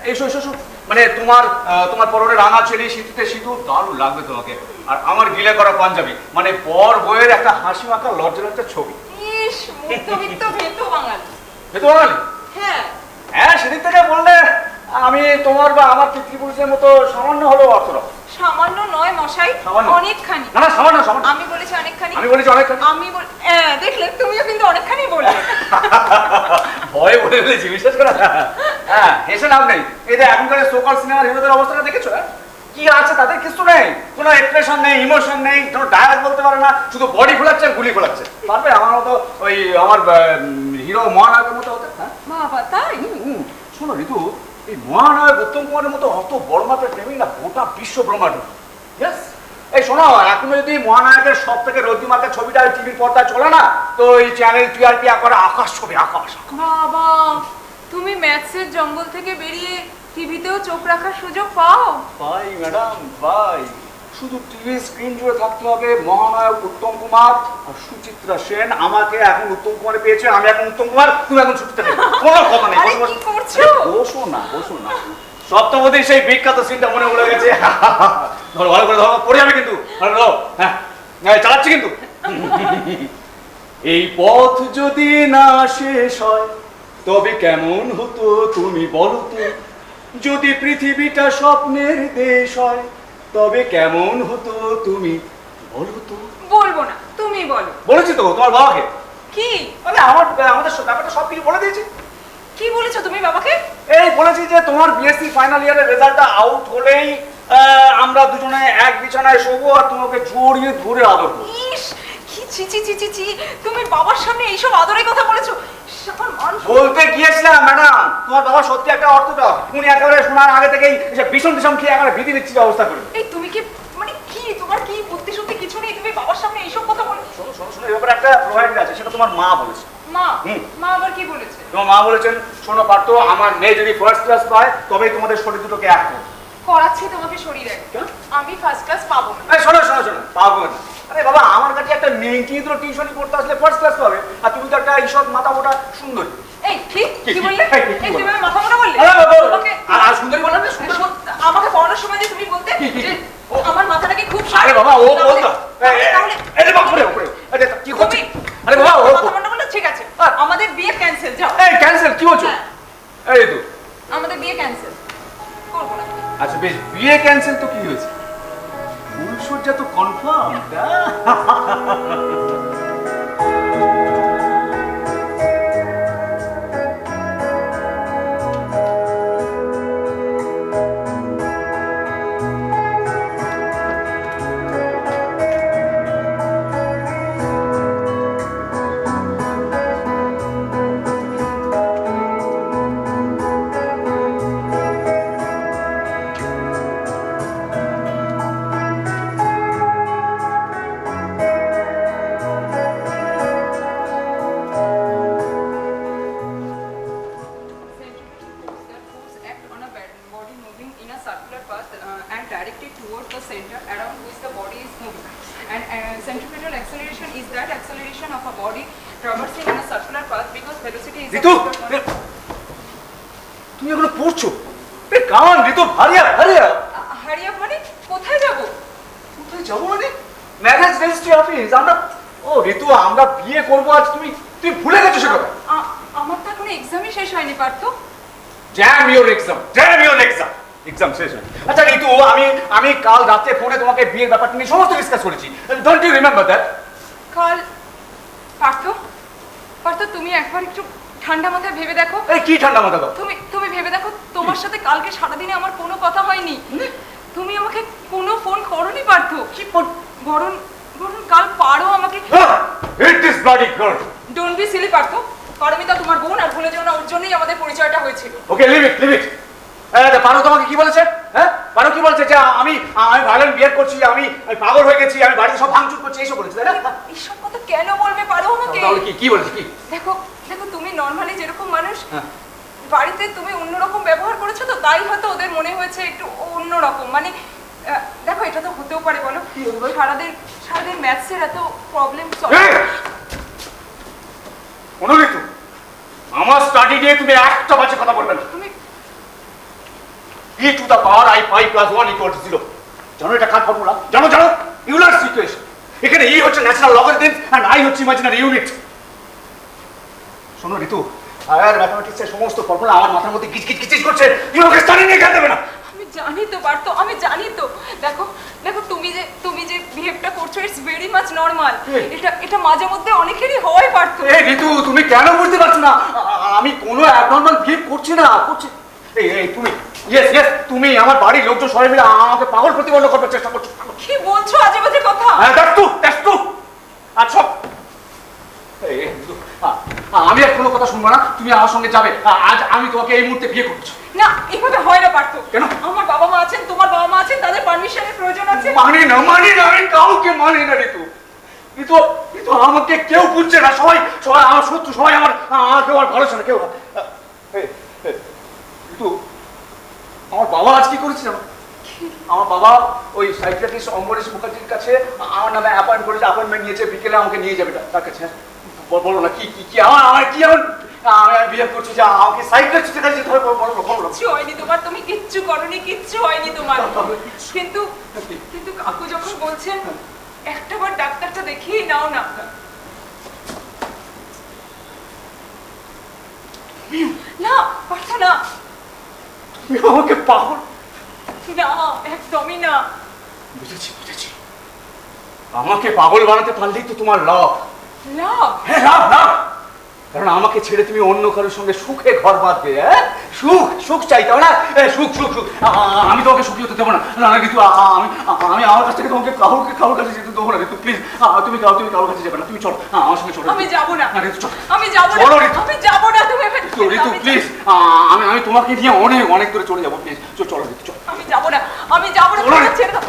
এসো এসো এসো মানে তোমার পরনে রাঙা ছেলে শীতে সিঁদুর দারুণ লাগবে তোমাকে আর আমার গিলে করা পাঞ্জাবি মানে বর বইয়ের একটা হাসি মাখা লজ্জার একটা ছবি ইস মধ্যবিত্ত ভেতো বাঙালি ভেতো বাঙালি হ্যাঁ হ্যাঁ সেদিক থেকে বললে আমি তোমার বা আমার পিতৃপুরুষের মতো সামান্য হলেও অর্থরক সামান্য নয় মশাই সামান্য? অনেকখানি না না সামান্য সামান্য আমি বলেছি অনেকখানি আমি বলেছি অনেকখানি দেখলে তুমিও কিন্তু অনেকখানি বললে ভয়ে বলে ফেলেছি বিশ্বাস করা হ্যাঁ হেসে লাভ নেই এই যে এখনকার সোকাল সিনেমার হিরোদের অবস্থাটা দেখেছো হ্যাঁ? কি আছে তাদের কিছু নেই কোনো এক্সপ্রেশন নেই ইমোশন নেই কোনো ডায়ালগ বলতে পারে না শুধু বডি ফোলাচ্ছে আর গুলি ফোলাচ্ছে পারবে আমার মতো ওই আমার হিরো মহানায়কের মতো হতে হ্যাঁ বাবা তাই শোনো ঋতু এই মহানায়ক উত্তম কুমারের মতো অত বড় মাপের প্রেমিক না গোটা বিশ্ব ব্রহ্মাণ্ড ইয়েস এই শোনো এখন যদি মহানায়কের সব থেকে রোজি মার্কের ছবিটা টিভির পর্দায় চলে না তো এই চ্যানেল টিআরপি করে আকাশ ছবি আকাশ বাবা তুমি ম্যাথসের জঙ্গল থেকে বেরিয়ে টিভিতেও চোখ রাখার সুযোগ পাও ভাই ম্যাডাম ভাই শুধু টিভি স্ক্রিন জুড়ে থাকতে হবে মহানায়ক উত্তম কুমার আর সুচিত্রা সেন আমাকে এখন উত্তম কুমারে পেয়েছে আমি এখন উত্তম কুমার তুমি এখন সুচিত্রা সেন কোনো কথা নেই আরে কি করছো বসো না সপ্তপদীর সেই বিখ্যাত সিনটা মনে পড়ে গেছে ধরো ভালো করে ধরো পড়ে যাবে কিন্তু ভালো হ্যাঁ চালাচ্ছি কিন্তু এই পথ যদি না শেষ হয় তবে কেমন হতো তুমি বলো তো যদি পৃথিবীটা স্বপ্নের দেশ হয় তবে কেমন হতো তুমি বলো তো বলবো না তুমি বলো বলেছি তো তোমার বাবাকে কি আরে আমাদের ব্যাপারটা সব কিছু বলে দিয়েছি কি বলেছো তুমি বাবাকে এই বলেছি যে তোমার বিএসসি ফাইনাল ইয়ারের রেজাল্টটা আউট হলেই আমরা দুজনে এক বিছানায় শোবো আর তোমাকে জড়িয়ে ধরে আদর করবো ইস কি ছি ছি ছি ছি ছি তুমি বাবার সামনে এইসব আদরের কথা বলেছো আমার মান বলতে গিয়েছিলাম ম্যাডাম তোমার বাবা সত্যি একটা অর্থটা উনি একেবারে শোনার আগে থেকেই ভীষণ খেয়ে একেবারে ভীতি নিচ্ছিল অবস্থা করে এই তুমি কি মানে কি তোমার কি বুদ্ধি শুদ্ধি কিছু নেই তুমি বাবার সামনে এইসব কথা বলো শোনো এই ব্যাপারে একটা প্রোভাইড আছে সেটা তোমার মা বলেছে মা আবার কি বলেছে তোমার মা বলেছেন শোনো পার্থ আমার মেয়ে যদি ফার্স্ট ক্লাস পায় তবেই তোমাদের শরীর দুটোকে এক করবে করাচ্ছি তোমাকে শরীরে আমি ফার্স্ট ক্লাস পাবো না শোনো পাবো না আরে বাবা আমার কাছে একটা নেংটি দুটো টিউশন করতে আসলে ফার্স্ট ক্লাস পাবে আর তুমি তো একটা ঈষৎ মাথা মোটা সুন্দরী এই কি বললে এই তুমি মাথা মোটা বললে আর সুন্দরী বললে না আমাকে পড়ানোর সময় যে তুমি বলতে যে আমার মাথাটাকে খুব আরে বাবা ও বলতো এই বাবা পড়ে আরে কি করছিস আরে বাবা ও মাথা মোটা বললে ঠিক আছে আমাদের বিয়ে ক্যান্সেল যাও এই ক্যান্সেল কি হচ্ছে এই তো আমাদের বিয়ে ক্যান্সেল করব না আচ্ছা বেশ বিয়ে ক্যান্সেল তো কি হয়েছে ফুলসজ্জা তো confirm centripetal acceleration is that acceleration of a body traversing in a circular path because velocity is ঋতু তুমি এগুলো পড়ছো এ কামান ঋতু হারিয়া হারিয়া মানে কোথায় যাব মানে ম্যারেজ রেজিস্ট্রি অফিস আমরা ও ঋতু আমরা বিয়ে করব আজ তুমি ভুলে গেছো সে কথা আমার তো এখনো এক্সামই শেষ হয়নি পার্থ ড্যাম ইওর এক্সাম শেষ হয় আচ্ছা ঋতু আমি কাল রাতে ফোনে তোমাকে বিয়ের ব্যাপারটা নিয়ে সমস্ত ডিসকাস করেছি ডোন্ট ইউ রিমেম্বার দ্যাট কাল পার্থ তুমি একবার একটু ঠান্ডা মাথায় ভেবে দেখো। এই কি ঠান্ডা মাথা দাও? তুমি ভেবে দেখো, তোমার সাথে কালকে সারাদিনে আমার কোনো কথা হয়নি। তুমি আমাকে কোনো ফোন করোনি পার্থ। কি ফোন? বরং কাল পারো আমাকে। It is bloody girl. Don't be silly Partha. Paramita তোমার বোন, আর ভুলে যেও না ওর জন্যই আমাদের পরিচয়টা হয়েছিল। ওকে লিভ ইট। পারো তোমাকে কি বলেছে? হ্যাঁ, পারো কি বলেছে? যে আমি ভায়োলেন্ট বিহেভ করছি, আমি পাগল হয়ে গেছি, আমি বাড়িতে সব ভাঙচুর করছি, এইসব বলেছে, তাই না? এইসব কথা কেন বলবে পারো আমাকে? তাহলে কি বলেছে? কি দেখো তুমি নর্মালি যেরকম মানুষ, বাড়িতে তুমি অন্যরকম ব্যবহার করেছো, তো তাই হয়তো ওদের মনে হয়েছে একটু অন্যরকম। মানে দেখো, এটা তো হতেও পারে, বলো? সারাদিন ম্যাথসের এত প্রবলেম সলভ। অনুরিতু, আমার স্টাডি নিয়ে তুমি একটা বাজে কথা বলবে না। তুমি e to the power I 5 plus 1 equal to 0. জানো এটা কার ফর্মুলা? জানো ইউলার ইকুয়েশন। এখানে e হচ্ছে ন্যাচারাল লগারিদম আর i হচ্ছে ইমাজিনারি ইউনিট। শোনো ঋতু, আর ম্যাথমেটিক্সের সমস্ত ফর্মুলা আমার মাথার মধ্যে কিচকিচ করছে। তুমি ওকে স্টাডি নিয়ে খেলতে দেবে না। আমি জানি তো পারতো, আমি জানি তো। দেখো তুমি যে বিহেভটা করছো, ইটস ভেরি মাচ নরমাল। এটা মাঝে মধ্যে অনেকেরই হয় পারতো। এই ঋতু, তুমি কেন বুঝতে পারছো না? আমি কোনো অ্যাবনর্মাল বিহেভ করছি না। এই তুমি ইয়েস তুমি আমার বাড়ির লোকজন সবাই মিলে আমাকে পাগল প্রতিপন্ন করবার চেষ্টা করছো। কি বলছো আজে বাজে কথা? হ্যাঁ, দ্যাটস টু। আর সব আমি আর কোনো কথা শুনবো না। তুমি আমার সঙ্গে যাবে। আজ আমি তোমাকে এই মুহূর্তে বিয়ে করছি। না, এভাবে হয় না পারতো। কেন? আমার বাবা মা আছেন, তোমার বাবা মা আছেন, তাদের পারমিশনের প্রয়োজন আছে। মানি না আমি কাউকে মানি না ঋতু। কিন্তু আমাকে কেউ বুঝছে না। সবাই আমার শত্রু, সবাই কেউ আর ভালো না কেউ। ঋতু, আমার বাবা আজ কি করেছে জানো? আমার বাবা ওই সাইকিয়াট্রিস্ট অম্বরীশ মুখার্জির কাছে আমার নামে অ্যাপয়েন্টমেন্ট নিয়েছে, বিকেলে আমাকে নিয়ে যাবে তার কাছে। বলো না কি আমার আমি বিহেভ করছি যে আমাকে সাইকিয়াট্রিস্টের কাছে যেতে হবে। বলো। কিচ্ছু হয়নি তোমার, তুমি কিচ্ছু করোনি, কিচ্ছু হয়নি তোমার। কিন্তু কাকু যখন বলছেন একটাবার ডাক্তারটা দেখিয়ে নাও না। না পারছো না। তুমি আমাকে পাগল। না, একদমই না। বুঝেছি। আমাকে পাগল বানাতে পারলেই তো তোমার লাভ। লাভ? হ্যাঁ, লাভ। কারণ আমাকে ছেড়ে তুমি অন্য কারোর সঙ্গে সুখে ঘর বাঁধবে। সুখ চাইতাম না? সুখ। আমি তোমাকে সুখী হতে দেবো না কিন্তু আমি আমার কাছ থেকে তোমাকে কারোর কাছে যেতে দেবো না ঋতু। প্লিজ, তুমি কারোর কাছে যাবে না। তুমি চলো, আমার সঙ্গে চলো। আমি যাবো না। ঋতু চলো। আমি যাবো না। চলো ঋতু। আমি যাবো না। তুমি ঋতু প্লিজ, আমি তোমাকে নিয়ে অনেক দূরে চলে যাবো। প্লিজ চলো ঋতু, চলো। আমি যাবো না। চলো। ছেড়ে দাও।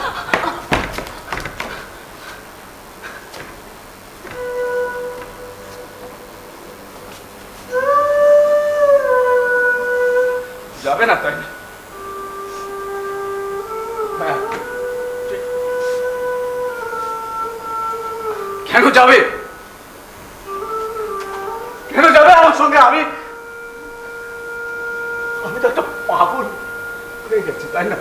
যাবে না তাই না? হ্যাঁ, কেন যাবে আমার সঙ্গে? আমি তো একটা পাগল হয়ে গেছি, তাই না?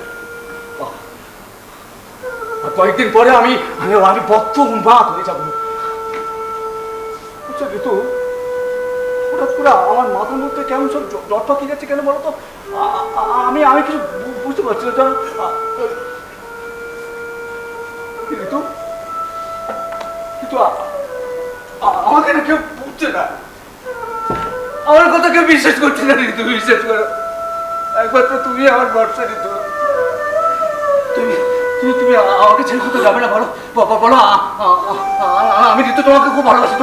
আর কয়েকদিন পরে আমি বদ্ধ উন্মাদ হয়ে যাবো। আচ্ছা ঋতু, হঠাৎ করে আমার মাথার মধ্যে কেমন সব জ্বর পাকিয়ে যাচ্ছে কেন বলো তো? আমি কিছু বুঝতে পারছি না। ঋতু, কিন্তু আমাকে না কেউ বুঝছে না। আমার কথা কেউ বিশ্বাস করছে না ঋতু। বিশ্বাস করো, একমাত্র তুমি আমার ভরসা ঋতু। তুমি আমাকে ছেড়ে কোথাও যাবে না? বলো। আমি ঋতু তোমাকে খুব ভালোবাসি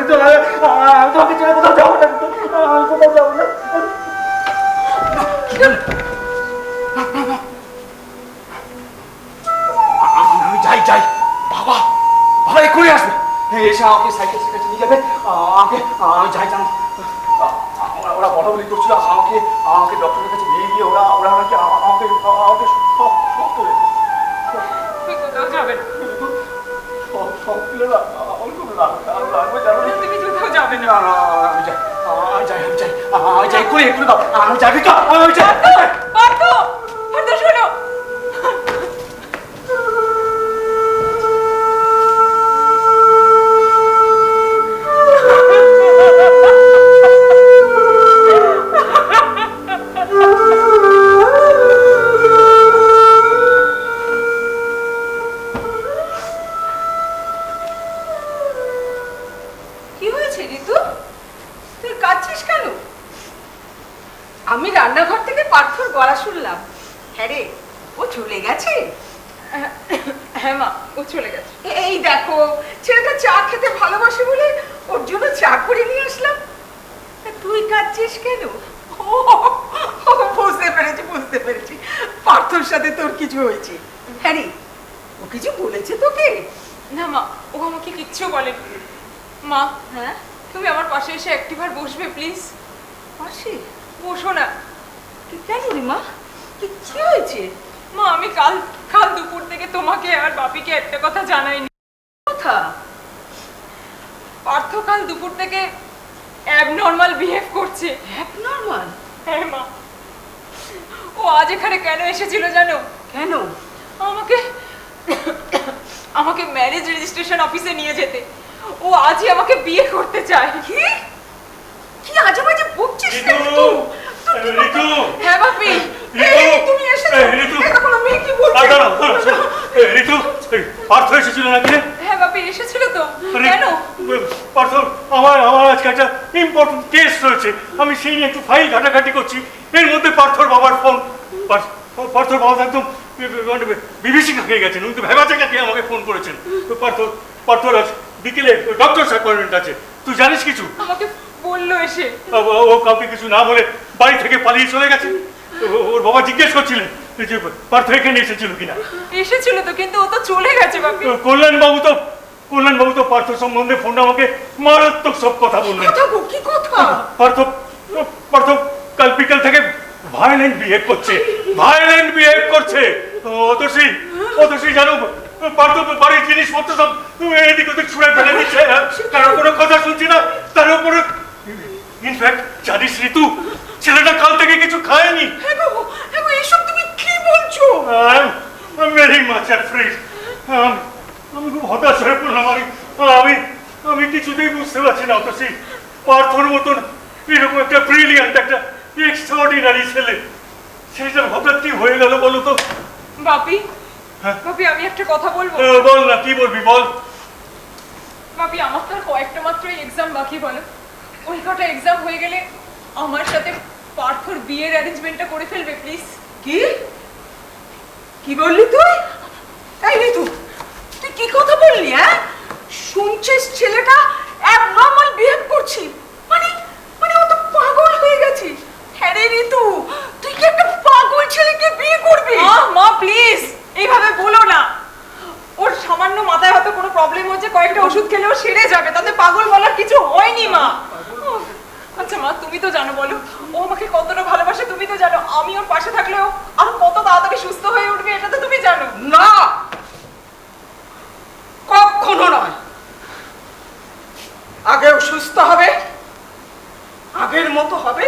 ঋতু। আমি তোমাকে ছেড়ে কোথাও যাবো না ঋতু। আমি কোথাও যাবো না। আমি যাই। বাবা এক্ষুনি আসবে। এসে আমাকে সাইকেলের কাছে নিয়ে যাবে। আমি যাই জানো, ওরা বটাবলি করছিল আমাকে ডক্টরের কাছে নিয়ে গিয়ে ওরা নাকি আমাকে যাবে না। লাগবে জানো। তুমি কোথাও যাবে না। আমি যাই করে একটু দাও। আমি যাবি তো? আমি যাই। পার্থ, শোনো। কি হয়েছে ঋতু? তুই কাঁদছিস কেন? গলা শুনলাম। হ্যাঁ রে, ও চলে গেছে? হ্যাঁ মা, ও চলে গেছে। এই দেখো, ছেলেটা চা খেতে ভালোবাসে বলে ওর জন্য চা করে নিয়ে আসলাম। তা তুই কাঁদছিস কেন? ও, বুঝতে পেরেছি, পার্থর সাথে তোর কিছু হয়েছে। হ্যাঁ রে, ও কিছু বলেছে তোকে? না মা, ও আমাকে কিচ্ছু বলেনি। মা, হ্যাঁ, তুমি আমার পাশে এসে একটিবার বসবে প্লিজ? পাশে বসো না। কেন রে মা, কি হয়েছে? মা, আমি কাল দুপুর থেকে তোমাকে আর বাপিকে একটা কথা জানাইনি। কথা? পার্থ কাল দুপুর থেকে অ্যাবনর্মাল বিহেভ করছে। অ্যাবনর্মাল? হ্যাঁ মা, ও আজ এখানে কেন এসেছিল জানো? কেন? আমাকে ম্যারেজ রেজিস্ট্রেশন অফিসে নিয়ে যেতে। ও আজই আমাকে বিয়ে করতে চায়। কি কি আজে বাজে বকছিস ঋতু! ঋতু! হ্যাঁ বাপি, তুমি এসেছো? ঋতু! দেখো না, মেয়ে কি বলছে। ঋতু, পার্থ এসেছিল নাকি রে? হ্যাঁ বাপি, এসেছিল তো। আরে, কেন? পার্থ, আমার আজকে একটা ইম্পর্টেন্ট কেস রয়েছে, আমি সেই নিয়ে একটু ফাইল ঘাটাঘাটি করছি। এর মধ্যে পার্থর বাবার ফোন। পার্থর বাবা একদম বিভীষিকা খেয়ে গেছেন, উনি তো ভেবাচাকাকে আমাকে ফোন করেছেন। তো পার্থর আজ বিকেলে ডক্টর অ্যাপয়েন্টমেন্ট আছে। তুই জানিস কিছু? আমাকে বললো এসে। ও কাউকে কিছু না বলে বাড়ি থেকে পালিয়ে চলে গেছে। ওর বাবা জিজ্ঞেস করছিলেন যে পার্থ এখানে এসেছিল কিনা। এসেছিল তো, কিন্তু ও তো চলে গেছে বাপি। কল্যাণবাবু তো পার্থ সম্বন্ধে ফোনে আমাকে মারাত্মক সব কথা বললেন। কি কথা? পার্থ কাল বিকেল থেকে ভায়োলেন্ট বিহেভ করছে। অতসী জানো, পার্থ বাড়ির জিনিসপত্র সব এদিক ওদিক ছুঁড়ে ফেলে দিচ্ছে, কারো কোনো কথা শুনছি না। তার উপরে ইনফ্যাক্ট জানিস ঋতু, ছেলেটা কাল থেকে কিছু খায়নি। এসব তুমি কি বলছো? Very much afraid. আমি খুব হতাশ হয়ে পড়লাম। আমি কিছুতেই বুঝতে পারছি না অতসী, পার্থর মতন এরকম একটা ব্রিলিয়ান্ট, একটা এক্সট্রাঅর্ডিনারি ছেলে, সেটা হঠাৎ কি হয়ে গেল বলো তো? বাপি, হ্যাঁ? বাপি, আমি একটা কথা বলবো? বল না, কি বলবি বল। বাপি, আমার তো আর কয়েকটা মাত্র এক্সাম বাকি, বলো। ওই কটা এক্সাম হয়ে গেলে আমার সাথে পার্থর বিয়ের অ্যারেঞ্জমেন্টটা করে ফেলবে প্লিজ। কি কি বললি তুই? এই ঋতু, তুই কি কথা বললি? হ্যাঁ, শুনছিস ছেলেটা অ্যাবনর্মাল বিহেভ করছি? মানে ও তো পাগল হয়ে গেছে। হ্যাঁ রে ঋতু, তুই কি একটা পাগল ছেলেকে বিয়ে করবি? মা প্লিজ, এইভাবে বলো না। ওর সামান্য মাথায় হয়তো কোনো প্রবলেম হচ্ছে, কয়েকটা ওষুধ খেলেও সেরে যাবে, তাতে পাগল বলার কিছু হয়নি মা। আচ্ছা মা, তুমি তো জানো, বলো, ও আমাকে কতটা ভালোবাসে তুমি তো জানো। আমি ওর পাশে থাকলেও আর কত তাড়াতাড়ি সুস্থ হয়ে উঠবে এটা তো তুমি জানো। না, কখনো নয়। আগেও সুস্থ হবে, আগের মতো হবে,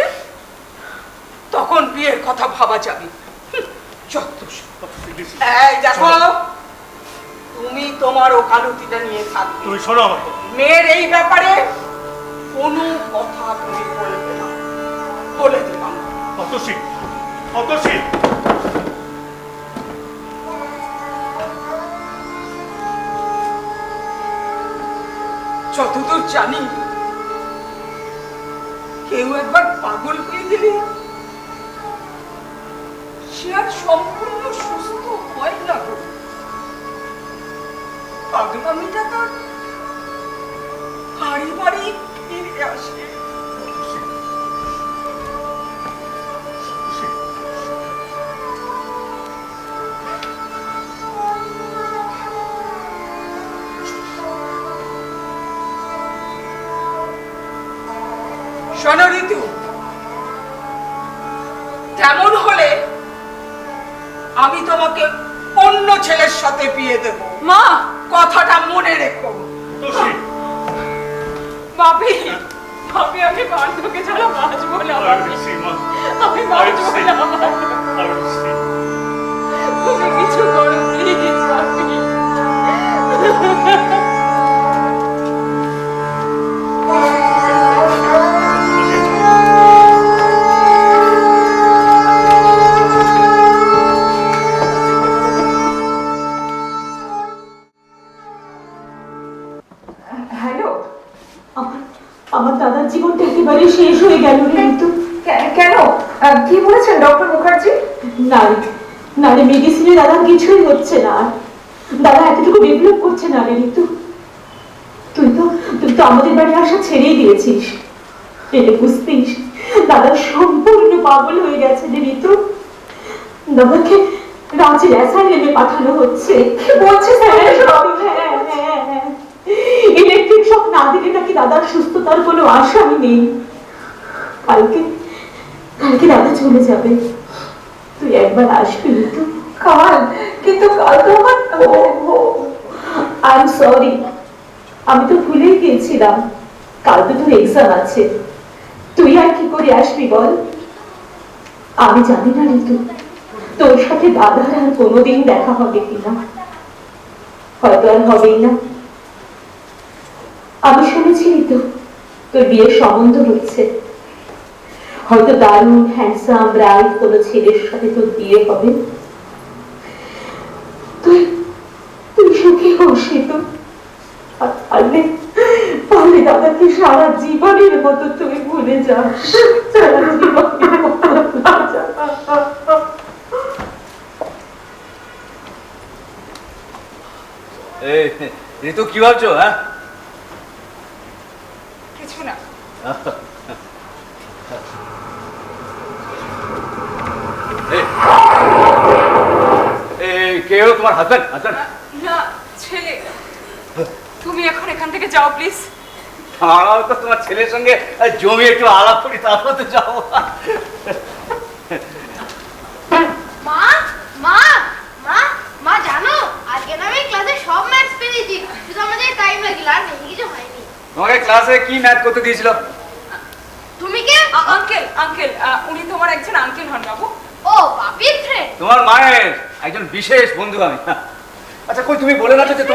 তখন বিয়ের কথা ভাবা যাবে। এই দেখো, তুমি তোমার ওকালতিটা নিয়ে থাকবে। তুই শোনো আমার কথা। মেয়ের এই ব্যাপারে কোনো কথা তুমি বলবে না, বলে দিলাম। অতসী, যতদূর জানি, কেউ একবার পাগল হয়ে গেলে সে আর সম্পূর্ণ সুস্থ হয় না। পাগলামিটা তার বাড়ি বাড়ি ফিরে আসে। শোনো ঋতু, তেমন হলে আমি তোমাকে অন্য ছেলের সাথে বিয়ে দেব। মা, কথাটা মনে রেখো। বাপি, বাপি, আমি পার্থকে ছাড়া বাঁচবো না। আমি বাঁচবো না। তুমি কিছু করো প্লিজ বাপি। হ্যালো, আমার দাদার জীবনটা একেবারে শেষ হয়ে গেল রে ঋতু। কেন? কি বলেছেন ডক্টর মুখার্জি? না রে মেডিসিনে দাদা কিছুই হচ্ছে না। দাদা এতটুকু ডেভেলপ করছে না রে ঋতু। তুই তো আমাদের বাড়ি আসা ছেড়েই দিয়েছিস। এটা বুঝতিস দাদা সম্পূর্ণ পাগল হয়ে গেছে রে ঋতু। দাদাকে রাঁচির অ্যাসাইলেমে পাঠানো হচ্ছে। কি বলছিস? ইলেকট্রিক শক না দিলে নাকি দাদার সুস্থতার কোনো আশাই নেই। কালকে দাদা চলে যাবে। তুই একবার আসবি ঋতু? কাল? কিন্তু কাল তো আমার আই এম সরি, আমি তো ভুলেই গিয়েছিলাম কাল তো তোর এক্সাম আছে। তুই আর কি করে আসবি বল? আমি জানি না ঋতু তোর সাথে দাদার আর কোনোদিন দেখা হবে কিনা, হয়তো আর হবেই না। আমি শুনেছি ঋতু তোর বিয়ের সম্বন্ধ হচ্ছে, হয়তো দারুণ হ্যান্ডসাম ব্রাইট কোনো ছেলের সাথে তোর বিয়ে হবে। তুই সুখী হোস ঋতু। পারলে দাদাকে সারা জীবনের মতো তুই ভুলে যাস। সারা জীবনের মতো ভুলে যা। ঋতু কি ভাবছো? হ্যাঁ কিছু না। কেউ তোমার হাজবেন্ড? না, ছেলে। তুমি এখন এখান থেকে যাও প্লিজ। আমরাও তো তোমার ছেলের সঙ্গে জমি একটু আলাপ করি, তারপর তো যাবো। মা মা মা মা জানো আজকে না আমি ক্লাসে সব ম্যাথস পেরেছি, শুধু আমাদের টাইম লাগলো আর বেশি কিছু হয়নি। তোমাকে ক্লাসে কি ম্যাথ করতে দিয়েছিল? তুমি কে? আঙ্কেল উনি তোমার একজন আঙ্কেল হন বাবু। ও বাপির ফ্রেন্ড। তোমার মায়ের একজন বিশেষ বন্ধু আমি। আচ্ছা কই তুমি বলে না যে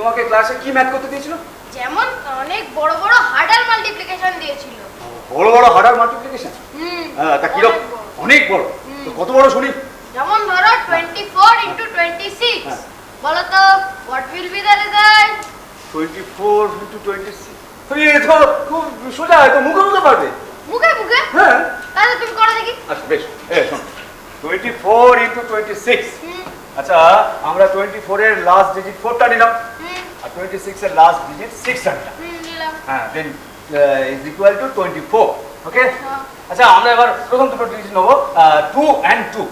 তোমাকে ক্লাসে কি ম্যাথ করতে দিয়েছিল? যেমন অনেক বড় বড় হার্ডার মাল্টিপ্লিকেশন দিয়েছিল। বড় বড় হার্ডার মাল্টিপ্লিকেশন? তা কিরকম? অনেক বড়। তো কত বড় শুনি? যেমন ধরো 24 into 26। বলো তো what will be the result? 24 into 26। এই তো খুব সোজা, তো মুখে পারবে। মুখে? হ্যাঁ। তাহলে তুমি করো দেখি। আচ্ছা বেশ, শোন 24 into 26। আচ্ছা আমরা 24 এর লাস্ট ডিজিট 4টা নিলাম আর 26 এর লাস্ট ডিজিট 6টা নিলাম। নিলাম। হ্যাঁ, দেন ইজ ইকুয়াল টু 24। ওকে। আচ্ছা আমরা এবার প্রথম দুটো ডিজিট নেব 2 and 2।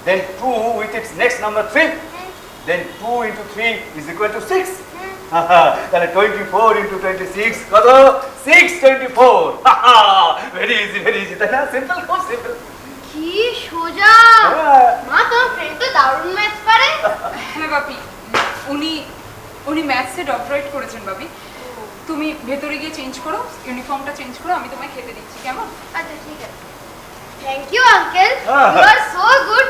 Then 2 with its next number 3। Then 2 into 3 is equal to 6। তাহলে 24 into 26 কত? 624। ভেরি ইজি তাই না? সিম্পল, খুব সিম্পল। কি সোজা! মা তোমার ফ্রেন্ড তো দারুণ ম্যাথস পারে। হ্যাঁ বাপি, উনি ম্যাথসে ডক্টরেট করেছেন বাপি। তুমি ভেতরে গিয়ে চেঞ্জ করো, ইউনিফর্মটা চেঞ্জ করো, আমি তোমায় খেতে দিচ্ছি, কেমন? আচ্ছা ঠিক আছে। Thank you uncle, you are so good.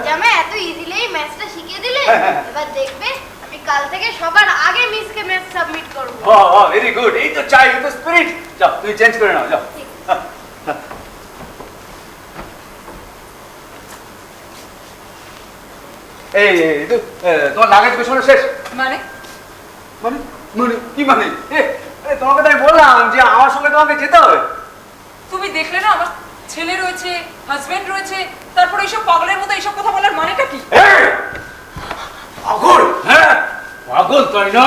যে আমি এত ইজিলি ম্যাথসটা শিখিয়ে দিলে। এবার দেখবে আমি কাল থেকে সবার আগে মিসকে ম্যাথস সাবমিট করব। Very good. এই তো চাই, এই তো স্পিরিট। যাও তুমি চেঞ্জ করে নাও, যাও। এই তো তোমার লাগেজ পেছনে শেষ? মানে কি মানে? তোমাকে তো আমি বললাম যে আমার সঙ্গে তোমাকে যেতে হবে। তুমি দেখলে না আমার ছেলে রয়েছে, হাজবেন্ড রয়েছে, তারপর এইসব পাগলের মতো এইসব কথা বলার মানেটা কি? পাগল? হ্যাঁ পাগল, তাই না?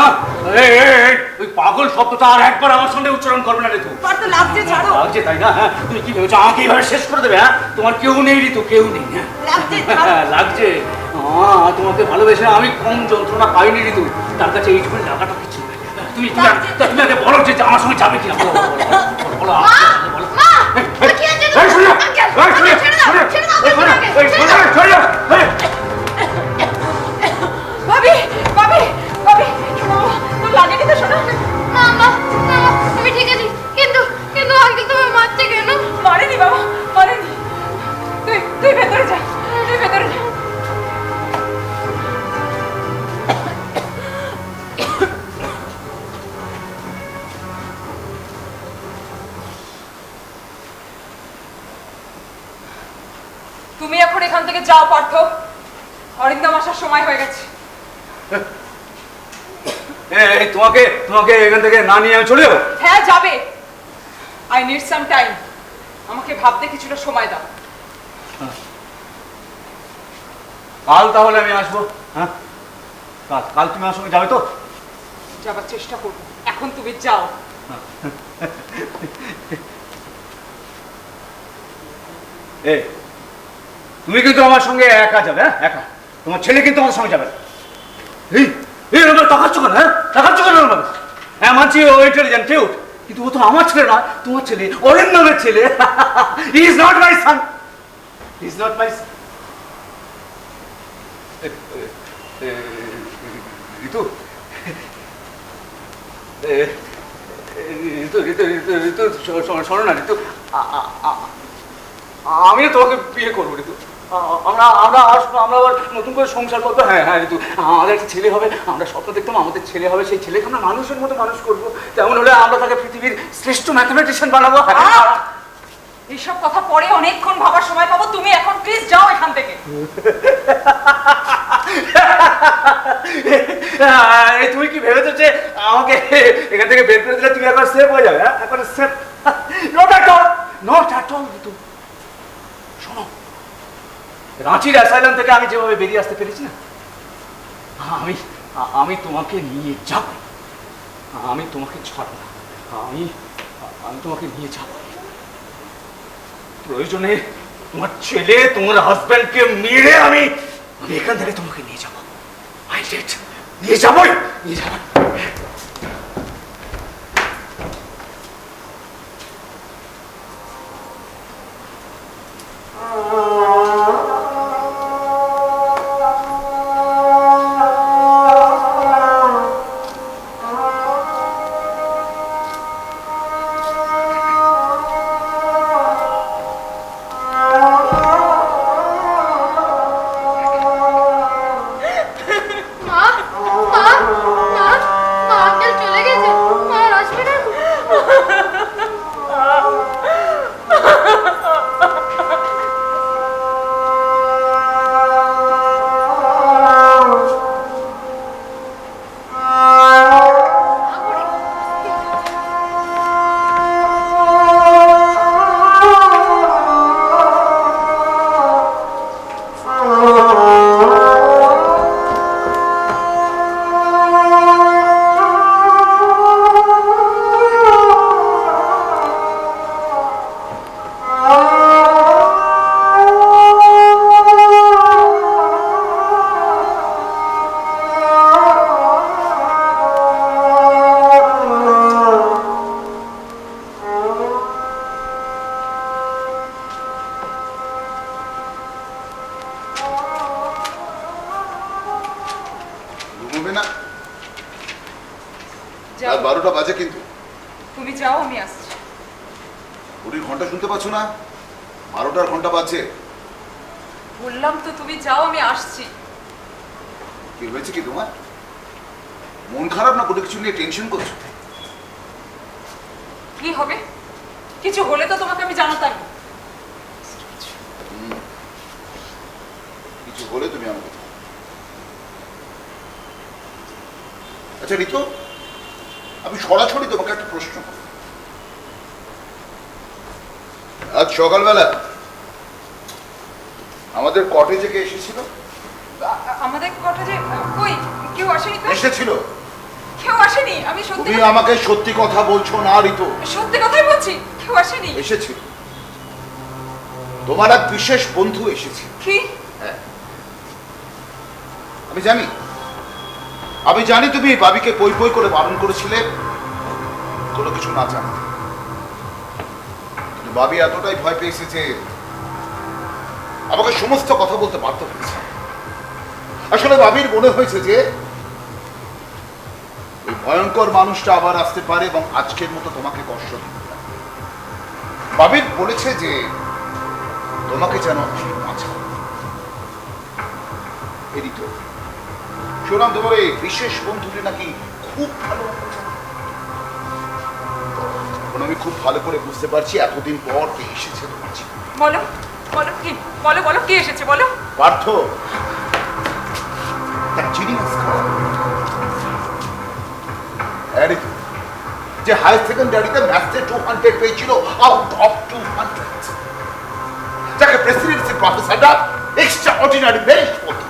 ওই পাগল শব্দটা আর একবার আমার সঙ্গে উচ্চারণ করবে না রে তুই। তোমার তো লাগছে, ছাড়ো। লাগছে তাই না? হ্যাঁ তুমি কি ভেবেছো আমাকে এইভাবে শেষ করে দেবে? হ্যাঁ তোমার কেউ নেই ঋতু, কেউ নেই। হ্যাঁ লাগছে। তোমাকে ভালোবেসে আমি কম যন্ত্রণা পাইনি ঋতু, তার কাছে এইটুকু লাগাটা কিছু। তুমি আগে বলো যে আমার সঙ্গে যাবে কিনা, বলো। ভাবি ভাবি ভাবি, তোর লাগেনি তো? শোনো না আমি ঠিক আছি, কিন্তু আঙ্কেল তোমার মারছে কেন? মারেনি বাবা, মারেনি। তুই ভেতরে যা, তুই ভেতরে যা। তুমি এখন এখান থেকে যাও পার্থ, অরিন্দম আসার সময় হয়ে গেছে। তোমাকে এখান থেকে না নিয়ে আমি চলে যাবো? হ্যাঁ যাবে। I need some time. আমাকে ভাবতে কিছুটা সময় দাও। কাল তাহলে আমি আসবো। হ্যাঁ, কাল তুমি আমার সঙ্গে যাবে তো? যাবার চেষ্টা করবো, এখন তুমি যাও। তুমি কিন্তু আমার সঙ্গে একা যাবে। হ্যাঁ, একা। তোমার ছেলে কিন্তু আমার সঙ্গে যাবে। টাকাচ্ছ কেন? হ্যাঁ, টাকাচ্ছ কেন? হ্যাঁ, মানছি ও ইন্টেলিজেন্ট কেউ, কিন্তু ও তো আমার ছেলে নয়, তোমার ছেলে, অরিন্দমের ছেলে। He is not my son, he is not my son. Ritu, শোনো না ঋতু, আমিও তোমাকে বিয়ে করবো ঋতু। আমরা আসবো, আমরা আবার নতুন করে সংসার করবো। হ্যাঁ হ্যাঁ ঋতু, আমাদের একটা ছেলে হবে। আমরা স্বপ্ন দেখতাম আমাদের ছেলে হবে, সেই ছেলেকে আমরা মানুষের মতো মানুষ করবো। তেমন হলে আমরা তাকে পৃথিবীর শ্রেষ্ঠ ম্যাথমেটিশিয়ান বানাবো। এইসব কথা পরে অনেকক্ষণ ভাবার সময় পাবো, তুমি এখন প্লিজ যাও এখান থেকে। তুমি কি ভেবেছো যে আমাকে এখান থেকে বের করে দিলে তুমি একবার সেফ হয়ে যাবে? একবার safe? Not at all, not at all Ritu. শোনো, রাঁচির অ্যাসাইলাম থেকে আমি যেভাবে বেরিয়ে আসতে পেরেছি না, আমি তোমাকে নিয়ে যাব। আমি তোমাকে ছাড়ব না। আমি তোমাকে নিয়ে যাব। প্রয়োজনে তোমার ছেলে, তোমার হাজব্যান্ডকে মেরে আমি এখান থেকে তোমাকে নিয়ে যাবো। নিয়ে যাবোই, নিয়ে যাবো। রাত 12টা বাজে, কিন্তু তুমি যাও, আমি আসছি। ঘড়ির ঘন্টা শুনতে পাচ্ছ না? 12টার ঘন্টা বাজছে। বললাম তো তুমি যাও, আমি আসছি। কি হয়েছে কি তোমার? মন খারাপ না কোনো কিছু নিয়ে টেনশন করছো? কি হবে? কিছু হলে তো তোমাকে আমি জানাতাম। কিছু হলে তুমি আমাকে। আচ্ছা ঋতু, আমি সরাসরি তোমাকে একটা প্রশ্ন করব। আজ সকালবেলা আমাদের কটেজে কে এসেছিল? আমাদের কটেজে কই কেউ আসেনি তো? এসেছিল। কেউ আসেনি, আমি সত্যি। তুমি আমাকে সত্যি কথা বলছো না ঋতু? সত্যি কথাই বলছি, কেউ আসেনি। এসেছিল, তোমার এক বিশেষ বন্ধু এসেছিল। কি? হ্যাঁ, আমি জানি তুমি বাবিকে পই পই করে বারণ করেছিলে কোনো কিছু না জানতে, কিন্তু বাবি এতটাই ভয় পেয়েছে যে আমাকে সমস্ত কথা বলতে বাধ্য হয়েছে। আসলে বাবির মনে হয়েছে যে ওই ভয়ঙ্কর মানুষটা আবার আসতে পারে এবং আজকের মতো তোমাকে কষ্ট দিতে পারে। বাবির বলেছে যে তোমাকে যেন বাঁচাও। এদিকে শুনলাম তোমার এই বিশেষ বন্ধুটি নাকি খুব ভালো। এখন আমি খুব ভালো করে বুঝতে পারছি এতদিন পর কে এসেছে তোমার জীবনে। বলো বলো কি, বলো বলো কে এসেছে বলো। পার্থ, that genius girl, যে হায়ার সেকেন্ডারিতে ম্যাথসে 200 পেয়েছিল আউট অফ 200। প্রেসিডেন্সি প্রফেসরটা এক্সট্রা অর্ডিনারি মেরিট পড়তো,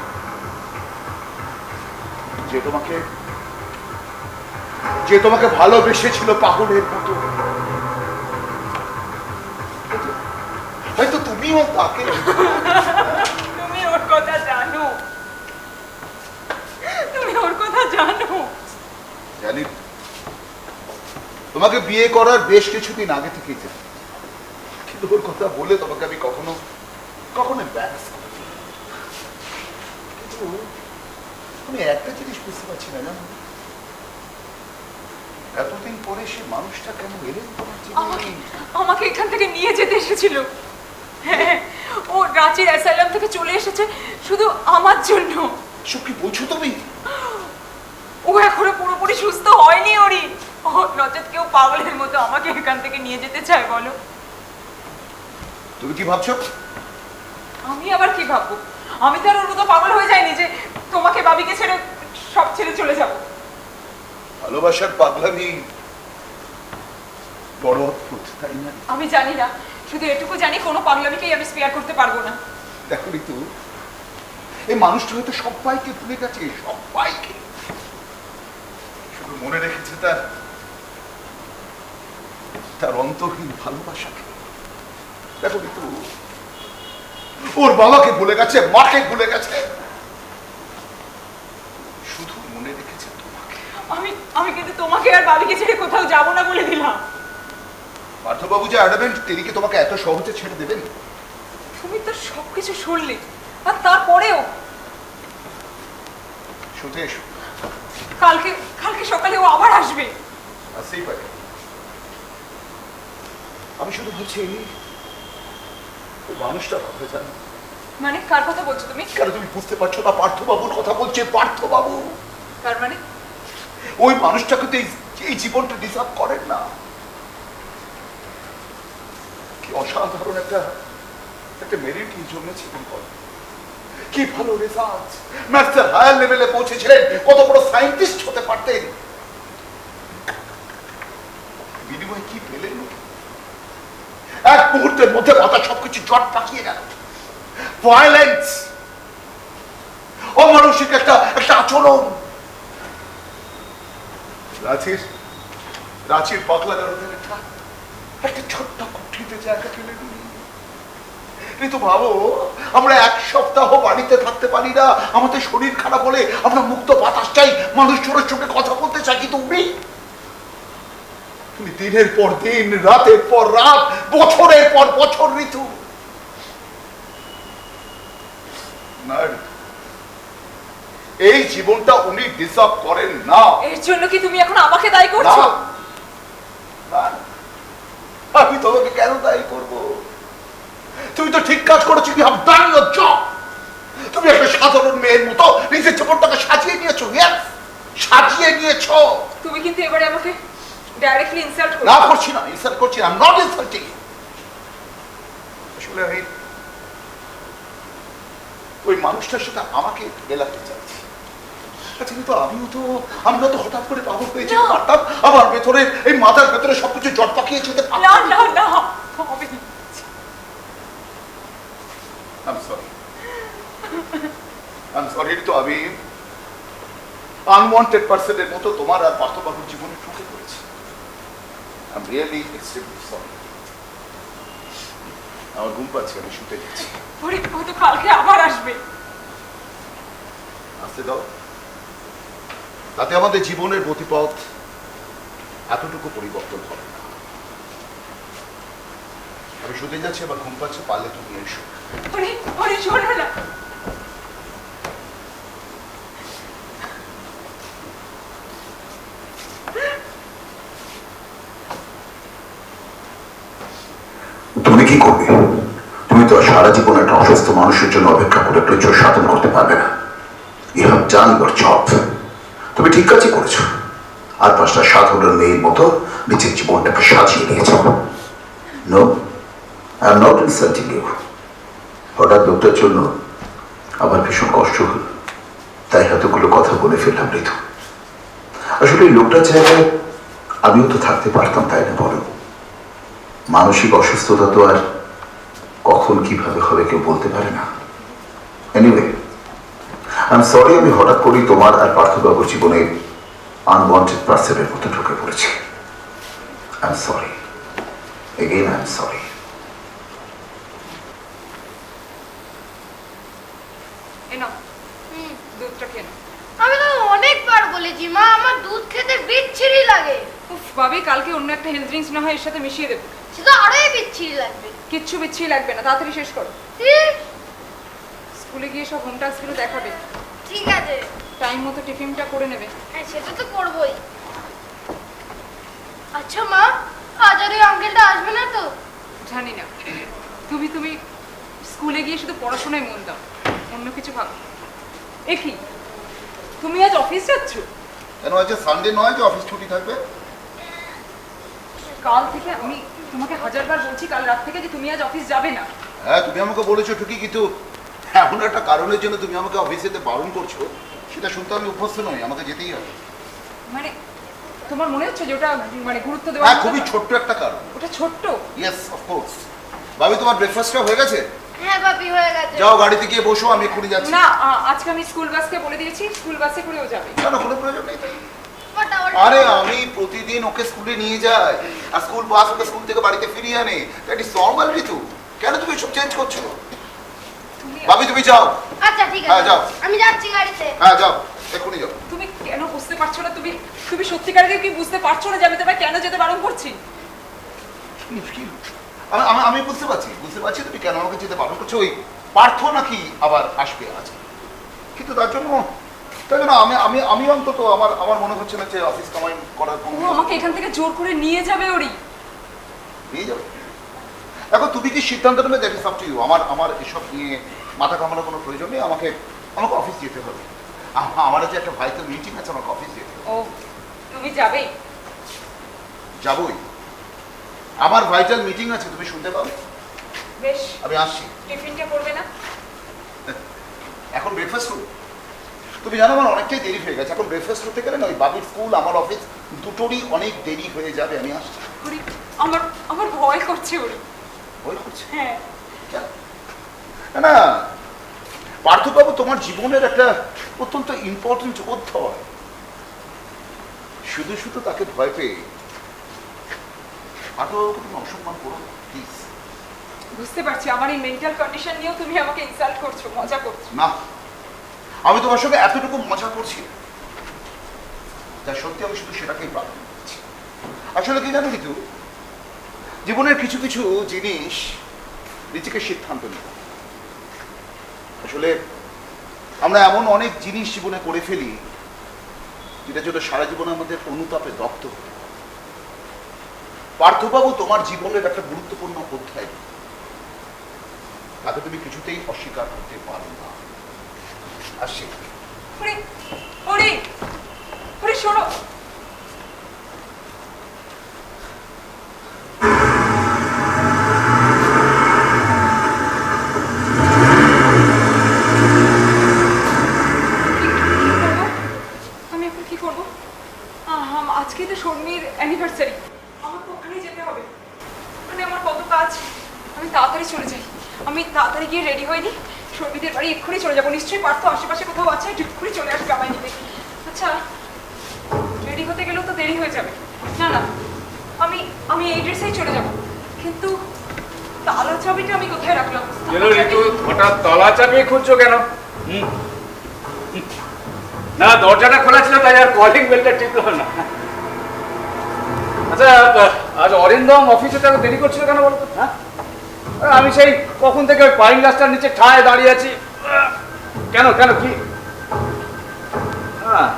যে তোমাকে ভালোবেসেছিল পাগলের মতো। হয়তো তুমিও তাকে। তুমি ওর কথা জানো, তুমি ওর কথা জানো। জানি, তোমাকে বিয়ে করার বেশ কিছুদিন আগে থেকেই জানি, কিন্তু ওর কথা বলে তোমাকে আমি কখনো ব্যাস করিনি। কিন্তু আমি একটা জিনিস বুঝতে পারছি না, জানো, এতদিন পরে সে মানুষটা কেন এলেন তোমার জীবনে? আমাকে এখান থেকে নিয়ে যেতে এসেছিল। হ্যাঁ, ও রাঁচির অ্যাসাইলাম থেকে চলে এসেছে শুধু আমার জন্য। সব কি বলছো তুমি? ও এখনো পুরোপুরি সুস্থ হয়নি ওরই। ও নচেত কেউ পাগলের মতো আমাকে এখান থেকে নিয়ে যেতে চায় বলো? তুমি কি ভাবছো? আমি আবার কি ভাববো? আমি তো আর ওর মতো পাগল হয়ে যাইনি যে তোমাকে বাবিকে ছেড়ে সব ছেড়ে চলে যাব। ভালোবাসার পাগলামি বড় অদ্ভুত, তাই না? আমি জানি না, শুধু এটুকু জানি কোনো পাগলামিকেই আমি স্পেয়ার করতে পারবো না। দেখো ঋতু, এই মানুষটা হয়তো সবাইকে ভুলে গেছে, সবাইকে, শুধু মনে রেখেছে তার অন্তহীন ভালোবাসাকে। দেখো ঋতু, ওর বাবাকে ভুলে গেছে, মাকে ভুলে গেছে, শুধু মনে রেখেছে তোমাকে। আমি কিন্তু তোমাকে আর বাবিকে ছেড়ে কোথাও যাব না বলে দিলাম। পার্থবাবু যে অ্যাডামেন্ট, তিনি কি তোমাকে এত সহজে ছেড়ে দেবেন? তুমি তো সবকিছু শুনলে, আর তারপরেও শুতে এসো। কালকে সকালে ও আবার আসবে। আসতেই পারে। আমি শুধু বলছি, ওই মানুষটার কথা জানো? মানে কার কথা বলছো তুমি? কেন তুমি বুঝতে পারছো না? পার্থবাবুর কথা বলছে। পার্থবাবু তার মানে ওই মানুষটাকে তো এই জীবনটা ডিজার্ভ করেন না। কি অসাধারণ একটা মেরিট জন্য জীবন করেন, কি ভালো রেজাল্ট, ম্যাথসের হায়ার লেভেলে পৌঁছেছিলেন, কত বড় সায়েন্টিস্ট হতে পারতেন। বিনিময়ে কি পেলেন? এক মুহূর্তের মধ্যে মাথা সবকিছু জট পাকিয়ে গেল। ভায়োলেন্স, অমানসিক একটা আচরণ। রাঁচির পাগলাগারদের একটা ছোট্ট কুঠিতে জায়গা পেলে কিন্তু ভাবো, আমরা এক সপ্তাহ বাড়িতে থাকতে পারি না, আমাদের শরীর খারাপ হলে আমরা মুক্ত বাতাস চাই, মানুষজনের সঙ্গে কথা বলতে চাই, কিন্তু তুমি দিনের পর দিন, রাতের পর রাত, বছরের পর বছর ঋতু। না, এই জীবনটা উনি ডিজার্ভ করেন না। এর জন্য কি তুমি এখন আমাকে দায়ী করছো? না, আমি তোমাকে কেন দায়ী করব? তুমি তো ঠিক কাজ করেছো। কি have done your job। তুমি একটা সাধারণ মেয়ের মতো নিজের জীবনটাকে সাজিয়ে নিয়েছো। ইয়েস, সাজিয়ে নিয়েছো। তুমি কিন্তু এবারে আমাকে ডাইরেক্টলি ইনসাল্ট করছো। না, করছি না, ইনসাল্ট করছি না। I am not insulting. আসলে আমি ওই মানুষটার সাথে আমাকে মেলাতে চাইছি। আচ্ছা, কিন্তু আমিও তো হঠাৎ করে পাগল হয়ে যেতে পারতাম। আমার ভেতরে, এই মাথার ভেতরে সবকিছু জট পাকিয়ে যেতে না পারতাম। না না, হবে না। I'm sorry তো আমি আনওয়ান্টেড পার্সনের মতো তোমার আর পার্থবাবুর জীবনে ঢুকে পড়েছি। I'm really extremely sorry। আমার ঘুম পাচ্ছে, আমি শুতে যাচ্ছি। ওরে, ও তো কালকে আবার আসবে। আসতে দাও, তাতে আমাদের জীবনের গতিপথ এতটুকু পরিবর্তন হবে না। আমি শুতে যাচ্ছি, আবার ঘুম পাচ্ছে, পারলে তুমি এসো। ওরে শোনো না। তুমি কি করবে? তুমি তো সারা জীবন একটা অসুস্থ মানুষের জন্য অপেক্ষা করে ধৈর্য সাধন করতে পারবে না। You have done your job. তুমি ঠিক কাজই করেছো। আর পাঁচটা সাধারণ মেয়ের মতো নিজের জীবনটাকে সাজিয়ে নিয়েছ। No, I am not insulting you. হঠাৎ লোকটার জন্য আমার ভীষণ কষ্ট হল, তাই এতগুলো কথা বলে ফেললাম ঋতু। আসলে এই লোকটার জায়গায় আমিও তো থাকতে পারতাম, তাই না বলো? মানসিক অসুস্থতা তো আর কখন কিভাবে হবে কেউ বলতে পারে না। এনিওয়ে, আই এম সরি, আমি হঠাৎ করেই তোমার আর পার্থবাবুর জীবনে আনওয়ান্টেড পার্সনের মতো ঢুকে পড়েছি। I am sorry, again I am sorry. এনো দুধটা খেয়ে নাও। আমি তো অনেকবার বলেছি মা, আমার দুধ খেতে বিচ্ছিরি লাগে। উফ ভাবি, কালকে অন্য একটা হেলথ ড্রিঙ্কস না হয় এর সাথে মিশিয়ে দেবো। সেটা আরোই বিচ্ছিরি লাগবে। কিচ্ছু বিচ্ছিরি লাগবে না, তাড়াতাড়ি শেষ করো। স্কুলে গিয়ে সব হোম টাস্কগুলো দেখাবে। ঠিক আছে, টাইম মতো টিফিনটা করে নেবে। হ্যাঁ সেটা তো করবোই। আচ্ছা মা, আজ আর ওই আঙ্কেলটা আসবে না তো? জানি না, তুমি স্কুলে গিয়ে শুধু পড়াশোনায় মন দাও, অন্য কিছু ভাবো। এ কি, তুমি আজ অফিস যাচ্ছ? কেন আজ সানডে নয় যে অফিস ছুটি থাকবে? কাল থেকে আমি তোমাকে হাজারবার বলছি কাল রাত থেকে যে তুমি আজ অফিস যাবে না। হ্যাঁ তুমি আমাকে বলেছো ঠিকই, কিন্তু এমন একটা কারণের জন্য তুমি আমাকে অফিস যেতে বারণ করছো, সেটা শুনতে আমি অভ্যস্ত নই, আমাকে যেতেই হবে। মানে তোমার মনে হচ্ছে যে ওটা মানে গুরুত্ব দেওয়া? হ্যাঁ, খুবই ছোট্ট একটা কারণ। ওটা ছোট্ট? Yes of course. ভাবি তোমার ব্রেকফাস্টটা হয়ে গেছে? হ্যাঁ বাপি, হয়ে গেছে। যাও গাড়িতে গিয়ে বসো, আমি এক্ষুনি যাচ্ছি। না, আজকে আমি স্কুল বাসকে বলে দিয়েছি, স্কুল বাসে করেও যাবে। কেন, কোনো প্রয়োজন নেই তাই? আরে আমি প্রতিদিন ওকে স্কুলে নিয়ে যাই, আর স্কুল বাস ওকে স্কুল থেকে বাড়িতে ফিরিয়ে আনে। দ্যাট ইজ নরমাল ঋতু। কেন তুমি এসব চেঞ্জ করছো? ভাবি তুমি যাও। আচ্ছা ঠিক হ্যাঁ, আছে, যাও। আমি যাচ্ছি গাড়িতে। হ্যাঁ যাও, এক্ষুনি যাও। তুমি কেন বুঝতে পারছো না? তুমি সত্যিকারের কি বুঝতে পারছো না যে আমি তোমায় কেন যেতে বারণ করছি? আমি বুঝতে পারছি তুমি কেন আমাকে যেতে বারণ করছো। ওই পার্থ নাকি আবার আসবে আজ, কিন্তু তার জন্য আমি অন্তত আমার মনে হচ্ছে না যে অফিস কামাই করার ও আমাকে এখান থেকে জোর করে নিয়ে যাবে। ওরই নিয়ে যাবে। এখন তুমি কি সিদ্ধান্ত নেবে, that is up to you. আমার এসব নিয়ে মাথা ঘামানোর কোনো প্রয়োজন নেই। আমাকে অফিস যেতে হবে। আমার যে একটা ভাইতো মিটিং আছে, আমাকে অফিস যেতে হবে। ও তুমি যাবে? যাবই, আমার ভাইটাল মিটিং আছে, তুমি শুনতে পাবে। বেশ, আমি আসছি। টিফিনটা করবে না? এখন ব্রেকফাস্ট করবো। তুমি জানো আমার অনেকটাই দেরি হয়ে গেছে। এখন ব্রেকফাস্ট করতে গেলে না ওই বাবির স্কুল আমার অফিস দুটোরই অনেক দেরি হয়ে যাবে। আমি আসছি। ওরে, আমার ভয় করছে। ওরে ভয় করছে? হ্যাঁ। কেন? না পার্থবাবু তোমার জীবনের একটা অত্যন্ত ইম্পর্টেন্ট অধ্যায়। শুধু তাকে ভয় পেয়ে পার্থবাবুকে তুমি অসম্মান করো প্লিজ। বুঝতে পারছি, আমার এই মেন্টাল কন্ডিশন নিয়েও তুমি আমাকে ইনসাল্ট করছো, মজা করছো। না, আমি তোমার সঙ্গে এতটুকু মজা করছি, যা সত্যি আমি শুধু সেটাকেই প্রাধান্য দিচ্ছি। আসলে কি জানো কিন্তু, জীবনের কিছু কিছু জিনিস নিজেকে সিদ্ধান্ত নিতে। আসলে আমরা এমন অনেক জিনিস জীবনে করে ফেলি যেটা জন্য সারা জীবনে আমাদের অনুতাপে দগ্ধ হয়। পার্থবাবু তোমার জীবনের একটা গুরুত্বপূর্ণ অধ্যায়, তাকে তুমি কিছুতেই অস্বীকার করতে পারো না। আসছি। শোনো, আজকে তো শর্মির অ্যানিভার্সারি, আমার তো ওখানেই যেতে হবে। ওখানে আমার কত কাজ, আমি তাড়াতাড়ি চলে যাই। আমি তাড়াতাড়ি গিয়ে রেডি হয়নি, শর্মিদের বাড়ি এক্ষুনি চলে যাবো। নিশ্চয়ই পার্থ আশেপাশে কোথাও আছে, এক্ষুনি চলে আসবে আমায় নিতে। আচ্ছা, রেডি হতে গেলেও তো দেরি হয়ে যাবে। না, আমি এই ড্রেসেই চলে যাব, কিন্তু তালা চাবিটা আমি কোথায় রাখলাম? হঠাৎ তালা চাবি খুঁজছো কেন? না, দরজাটা খোলা ছিল তাই আর কলিং বেলটা টিপলো না। আচ্ছা, আজ অরিন্দম অফিসে তারা দেরি করছিল কেন বলতো? হ্যাঁ, আমি সেই কখন থেকে ওই পাইন গাছটার নিচে ঠায় দাঁড়িয়ে আছি। কেন কি? হ্যাঁ,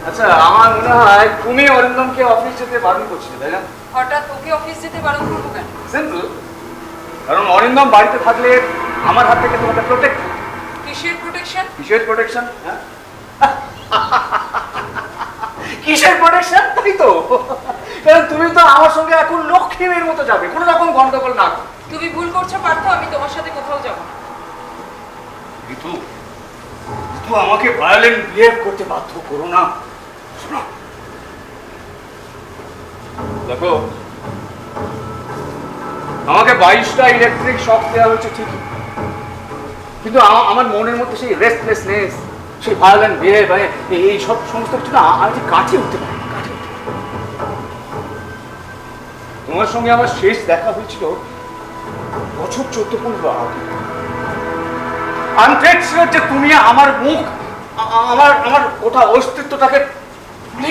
আচ্ছা, আমার মনে হয় তুমি অরিন্দমকে অফিস যেতে বারণ করছিলে, তাই না? হঠাৎ ওকে অফিস যেতে বারণ করবো কেন? সিম্পল, কারণ অরিন্দম বাড়িতে থাকলে আমার হাত থেকে তোমাকে প্রোটেক্ট। কিসের প্রোটেকশন? কিসের প্রোটেকশন? হ্যাঁ, কিসের প্রোটেকশন? তাই তো, কারণ তুমি তো আমার সঙ্গে এখন লক্ষ্মীর মতো যাবে, কোনো রকম গন্ডগোল না। তুমি ভুল করছো পার্থ, আমি তোমার সাথে কোথাও যাবো না। ঋতু, আমাকে ভায়োলেন্ট বিহেভ করতে বাধ্য করো না। দেখো, আমাকে 22টা ইলেকট্রিক শক দেওয়া হয়েছে ঠিকই, কিন্তু আমার মনের মধ্যে সেই রেস্টলেসনেস, সেই ভায়োলেন্ট বিহেভ, এই সব সমস্ত কিছু না আমি ঠিক কাটিয়ে উঠতে পারি। তোমার সঙ্গে আমার শেষ দেখা হয়েছিল বছর 14-15 আগে। আমি ছিল যে তুমি আমার মুখ, আমার গোটা অস্তিত্বটাকে ভুলে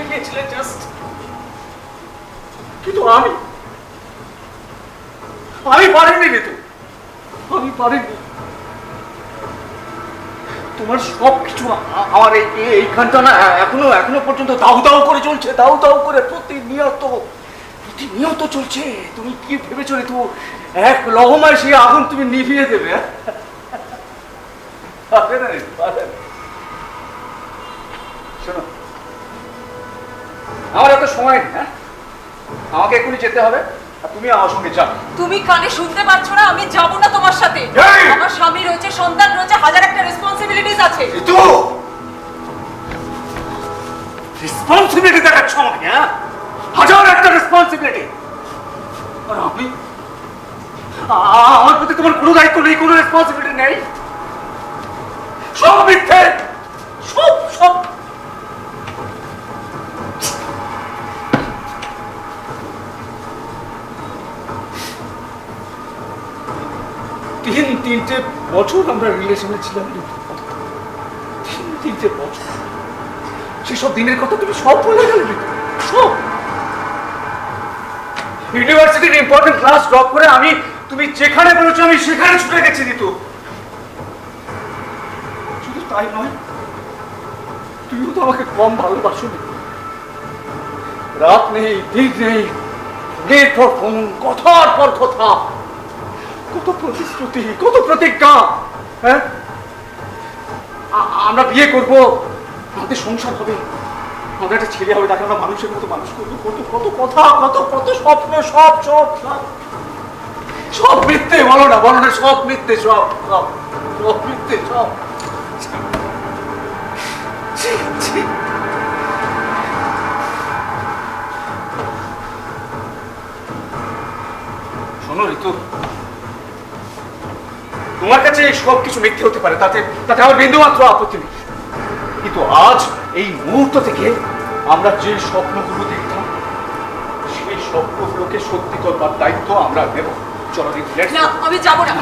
গিয়েছিলে জাস্ট। কিন্তু আমি পারিনি ঋতু, আমি পারিনি। তোমার সব কিছু আমার এইখানটা না এখনো পর্যন্ত দাউ দাউ করে চলছে, দাউ দাউ করে প্রতিনিয়ত চলছে। তুমি কি ভেবেছো ঋতু এক লহমায় সেই আগুন তুমি নিভিয়ে দেবে? পারবে না ঋতু, পারবে না। শোনো, আমার এত সময় নেই, হ্যাঁ, আমাকে এক্ষুনি যেতে হবে, আর তুমি আমার সঙ্গে যাও। তুমি কানে শুনতে পাচ্ছ না? আমি যাব না তোমার সাথে। এই! আমার স্বামী রয়েছে, সন্তান রয়েছে, হাজার একটা রেসপন্সিবিলিটিস আছে। ঋতু, রেসপন্সিবিলিটি দেখাচ্ছ আমাকে, হ্যাঁ, হাজার একটা রেসপন্সিবিলিটি। আর আমার প্রতি তোমার কোনো দায়িত্ব নেই, কোনো রেসপন্সিবিলিটি নেই। সব মিথ্যে, সব। তিনটে বছর আমরা রিলেশনে ছিলাম, 3 বছর। সেসব দিনের কথা তুমি সব বলে গেলে, সব। ইউনিভার্সিটির ইম্পর্টেন্ট ক্লাস ড্রপ করে তুমি যেখানে বলেছো আমি সেখানে ছুটে গেছি ঋতু। শুধু তাই নয়, তুমিও তো আমাকে কম ভালোবাসো। রাত নেই, দিন নেই, ফোনের পর ফোন, কথার পর কথা, কত প্রতিশ্রুতি, কত প্রতিজ্ঞা। হ্যাঁ, আমরা বিয়ে করবো, আমাদের সংসার হবে, আমাদের একটা ছেলে হবে, তাকে আমরা মানুষের মতো মানুষ করবো। কত কথা, কত স্বপ্ন, সব মিথ্যে। বলো না, সব মিথ্যে, সব মিথ্যে, সব। শোনো ঋতু, তোমার কাছে এই সব কিছু মিথ্যে হতে পারে, তাতে আমার বিন্দুমাত্র আপত্তি নেই। কিন্তু আজ এই মুহূর্ত থেকে আমরা যে স্বপ্নগুলো দেখতাম, সেই স্বপ্নগুলোকে সত্যি করবার দায়িত্ব আমরা নেব। চলো ঋতু, না, আমি যাব না।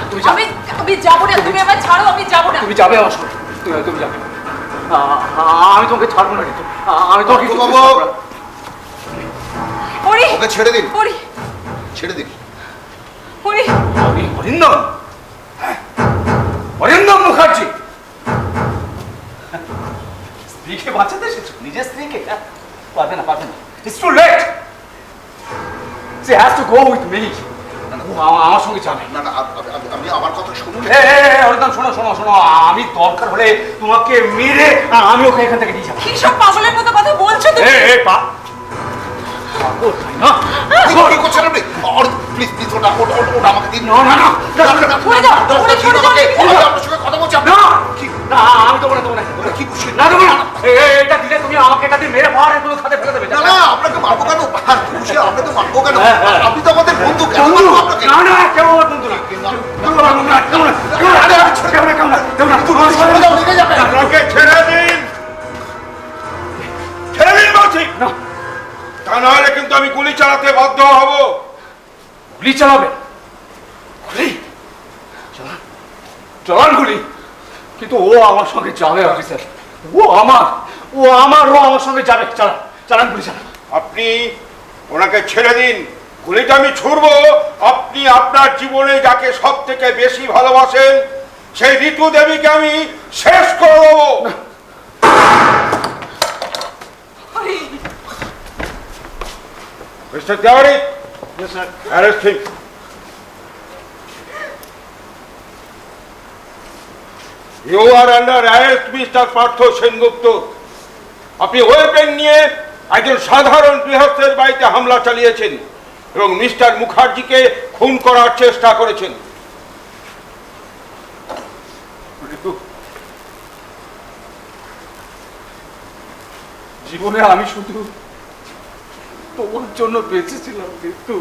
আমি যাব না। তুমি আমায় ছাড়ো, আমি যাব না। তুমি যাবে আমার সঙ্গে, তুমি যাবে। আমি তোমাকে ছাড়বো না ঋতু, আমি তোমাকে ওকে ছেড়ে দিন, ছেড়ে দিন। আমি অরিন্দম মুখার্জি, স্ত্রীকে বাঁচাতে এসেছো, নিজের স্ত্রীকে? পারবে না। It's too late. She has to go with me. আমার সঙ্গে যাবে। না, আমি আমার কথা শুনুন। অরিন্দম, শোনো, আমি দরকার হলে তোমাকে মেরে আমি ওকে এখান থেকে নিয়ে যাবো। কি সব পাগলের মতো কথা বলছো তুমি? পাগল তাই না? কি করছেন আপনি? প্লিজ ওটা আমাকে দিন। না, আপনার সঙ্গে কথা বলছি। না, আমি দেবো না। কি বুঝছেন? না, দেবো না। এটা দিলে তুমি আমাকে এটা দিয়ে মেরে পাহাড় এগুলো খাতে ফেলে দেবে। না, আপনাকে মারবো কেন? আপনাকে মারবো কেন? আপনি তো আমাদের বন্ধু। না, কেউ আমার বন্ধু না। ছেড়ে দিন বলছি, তা নাহলে কিন্তু আমি গুলি চালাতে বাধ্য হব। গুলি চালাবে? চালান গুলি, কিন্তু ও আমার সঙ্গে যাবে অফিসার। ও আমার সঙ্গে যাবে। চালান গুলি, চালান। আপনি ওনাকে ছেড়ে দিন, গুলিটা আমি ছুড়বো। আপনি আপনার জীবনে যাকে সব থেকে বেশি ভালোবাসেন সেই ঋতু দেবীকে আমি শেষ করে দেবো। Mister Tewari, arrest him. You are under arrest, Mr. Partha Sengupta. আপনি ওয়েপেন নিয়ে একজন সাধারণ গৃহস্থের বাড়িতে হামলা চালিয়েছেন এবং মিস্টার মুখার্জিকে খুন করার চেষ্টা করেছেন। জীবনে আমি শুধু তোমার জন্য বেঁচেছিলাম, কিন্তু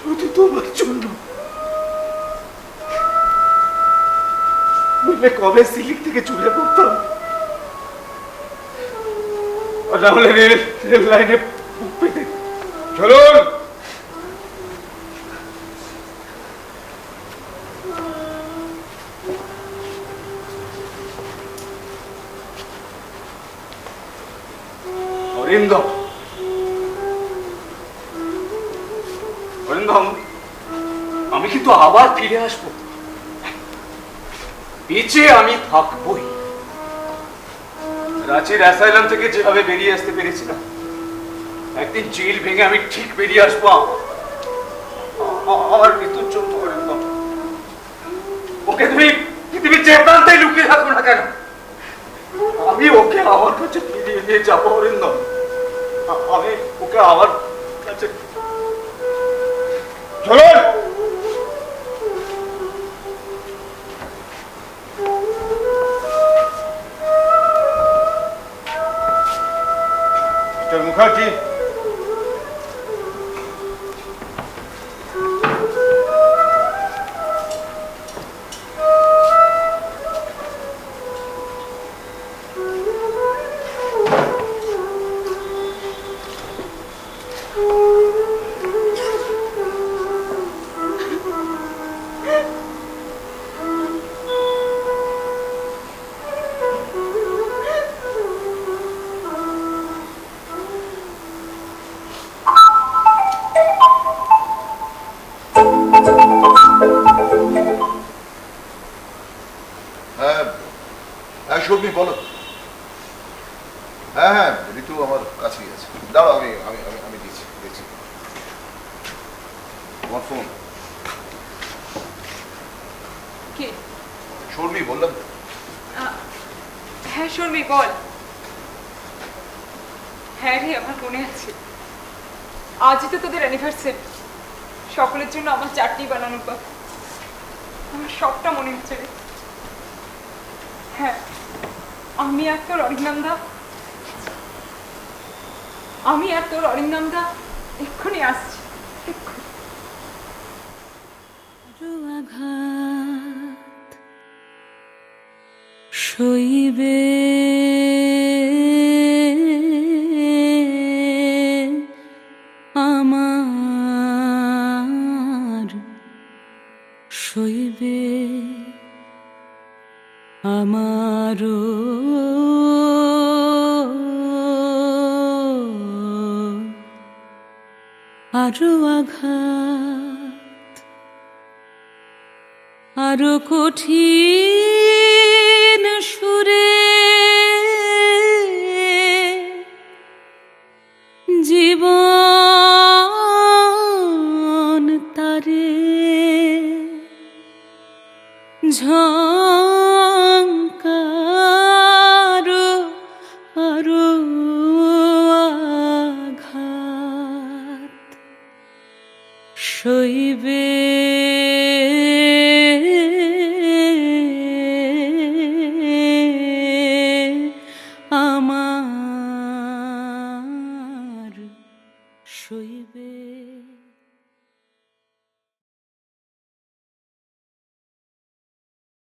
শুধু তোমার জন্য। বুঝলে কবে সিলিং থেকে চুলে পড়তাম, আর নাহলে রেল লাইনে বুক পেতে। চলুন। অরিন্দম, অরিন্দম, আমি কিন্তু আবার ফিরে আসবো, পিছে আমি থাকবই। রাঁচির অ্যাসাইলাম থেকে যেভাবে বেরিয়ে আসতে পেরেছিলাম, একদিন জেল ভেঙে আমি ঠিক বেরিয়ে আসবো আমার মৃত্যুর জন্য। অরিন্দম, ওকে তুমি পৃথিবীর যে প্রান্তেই লুকিয়ে রাখো না কেন, আমি ওকে আমার কাছে ফিরিয়ে নিয়ে যাবো। অরিন্দম, আমি ওকে আমার কাছে। চলুন। মিস্টার মুখার্জি, শর্মি বলো। হ্যাঁ হ্যাঁ, ঋতু আমার কাছেই আছে। দাঁড়াও, আমি আমি আমি আমি দিচ্ছি দিচ্ছি তোমার ফোন। কে? শর্মি বললাম। হ্যাঁ শর্মি বল। হ্যাঁ রে, আমার মনে আছে, আজই তো তোদের অ্যানিভার্সারি। সকলের জন্য আমার চাটনি বানানোর কথা, আমার সবটা মনে হচ্ছে রে। হ্যাঁ, আমি আর তোর অরিন্দম দা এক্ষুনি আসছি, এক্ষুনি। আঘাত সইবে আমার, সইবে আমারও আরো আঘাত, আরো কঠিন সুরে জীবন তারে ঝংকার, আরো আঘাত সইবে আমার, সইবে।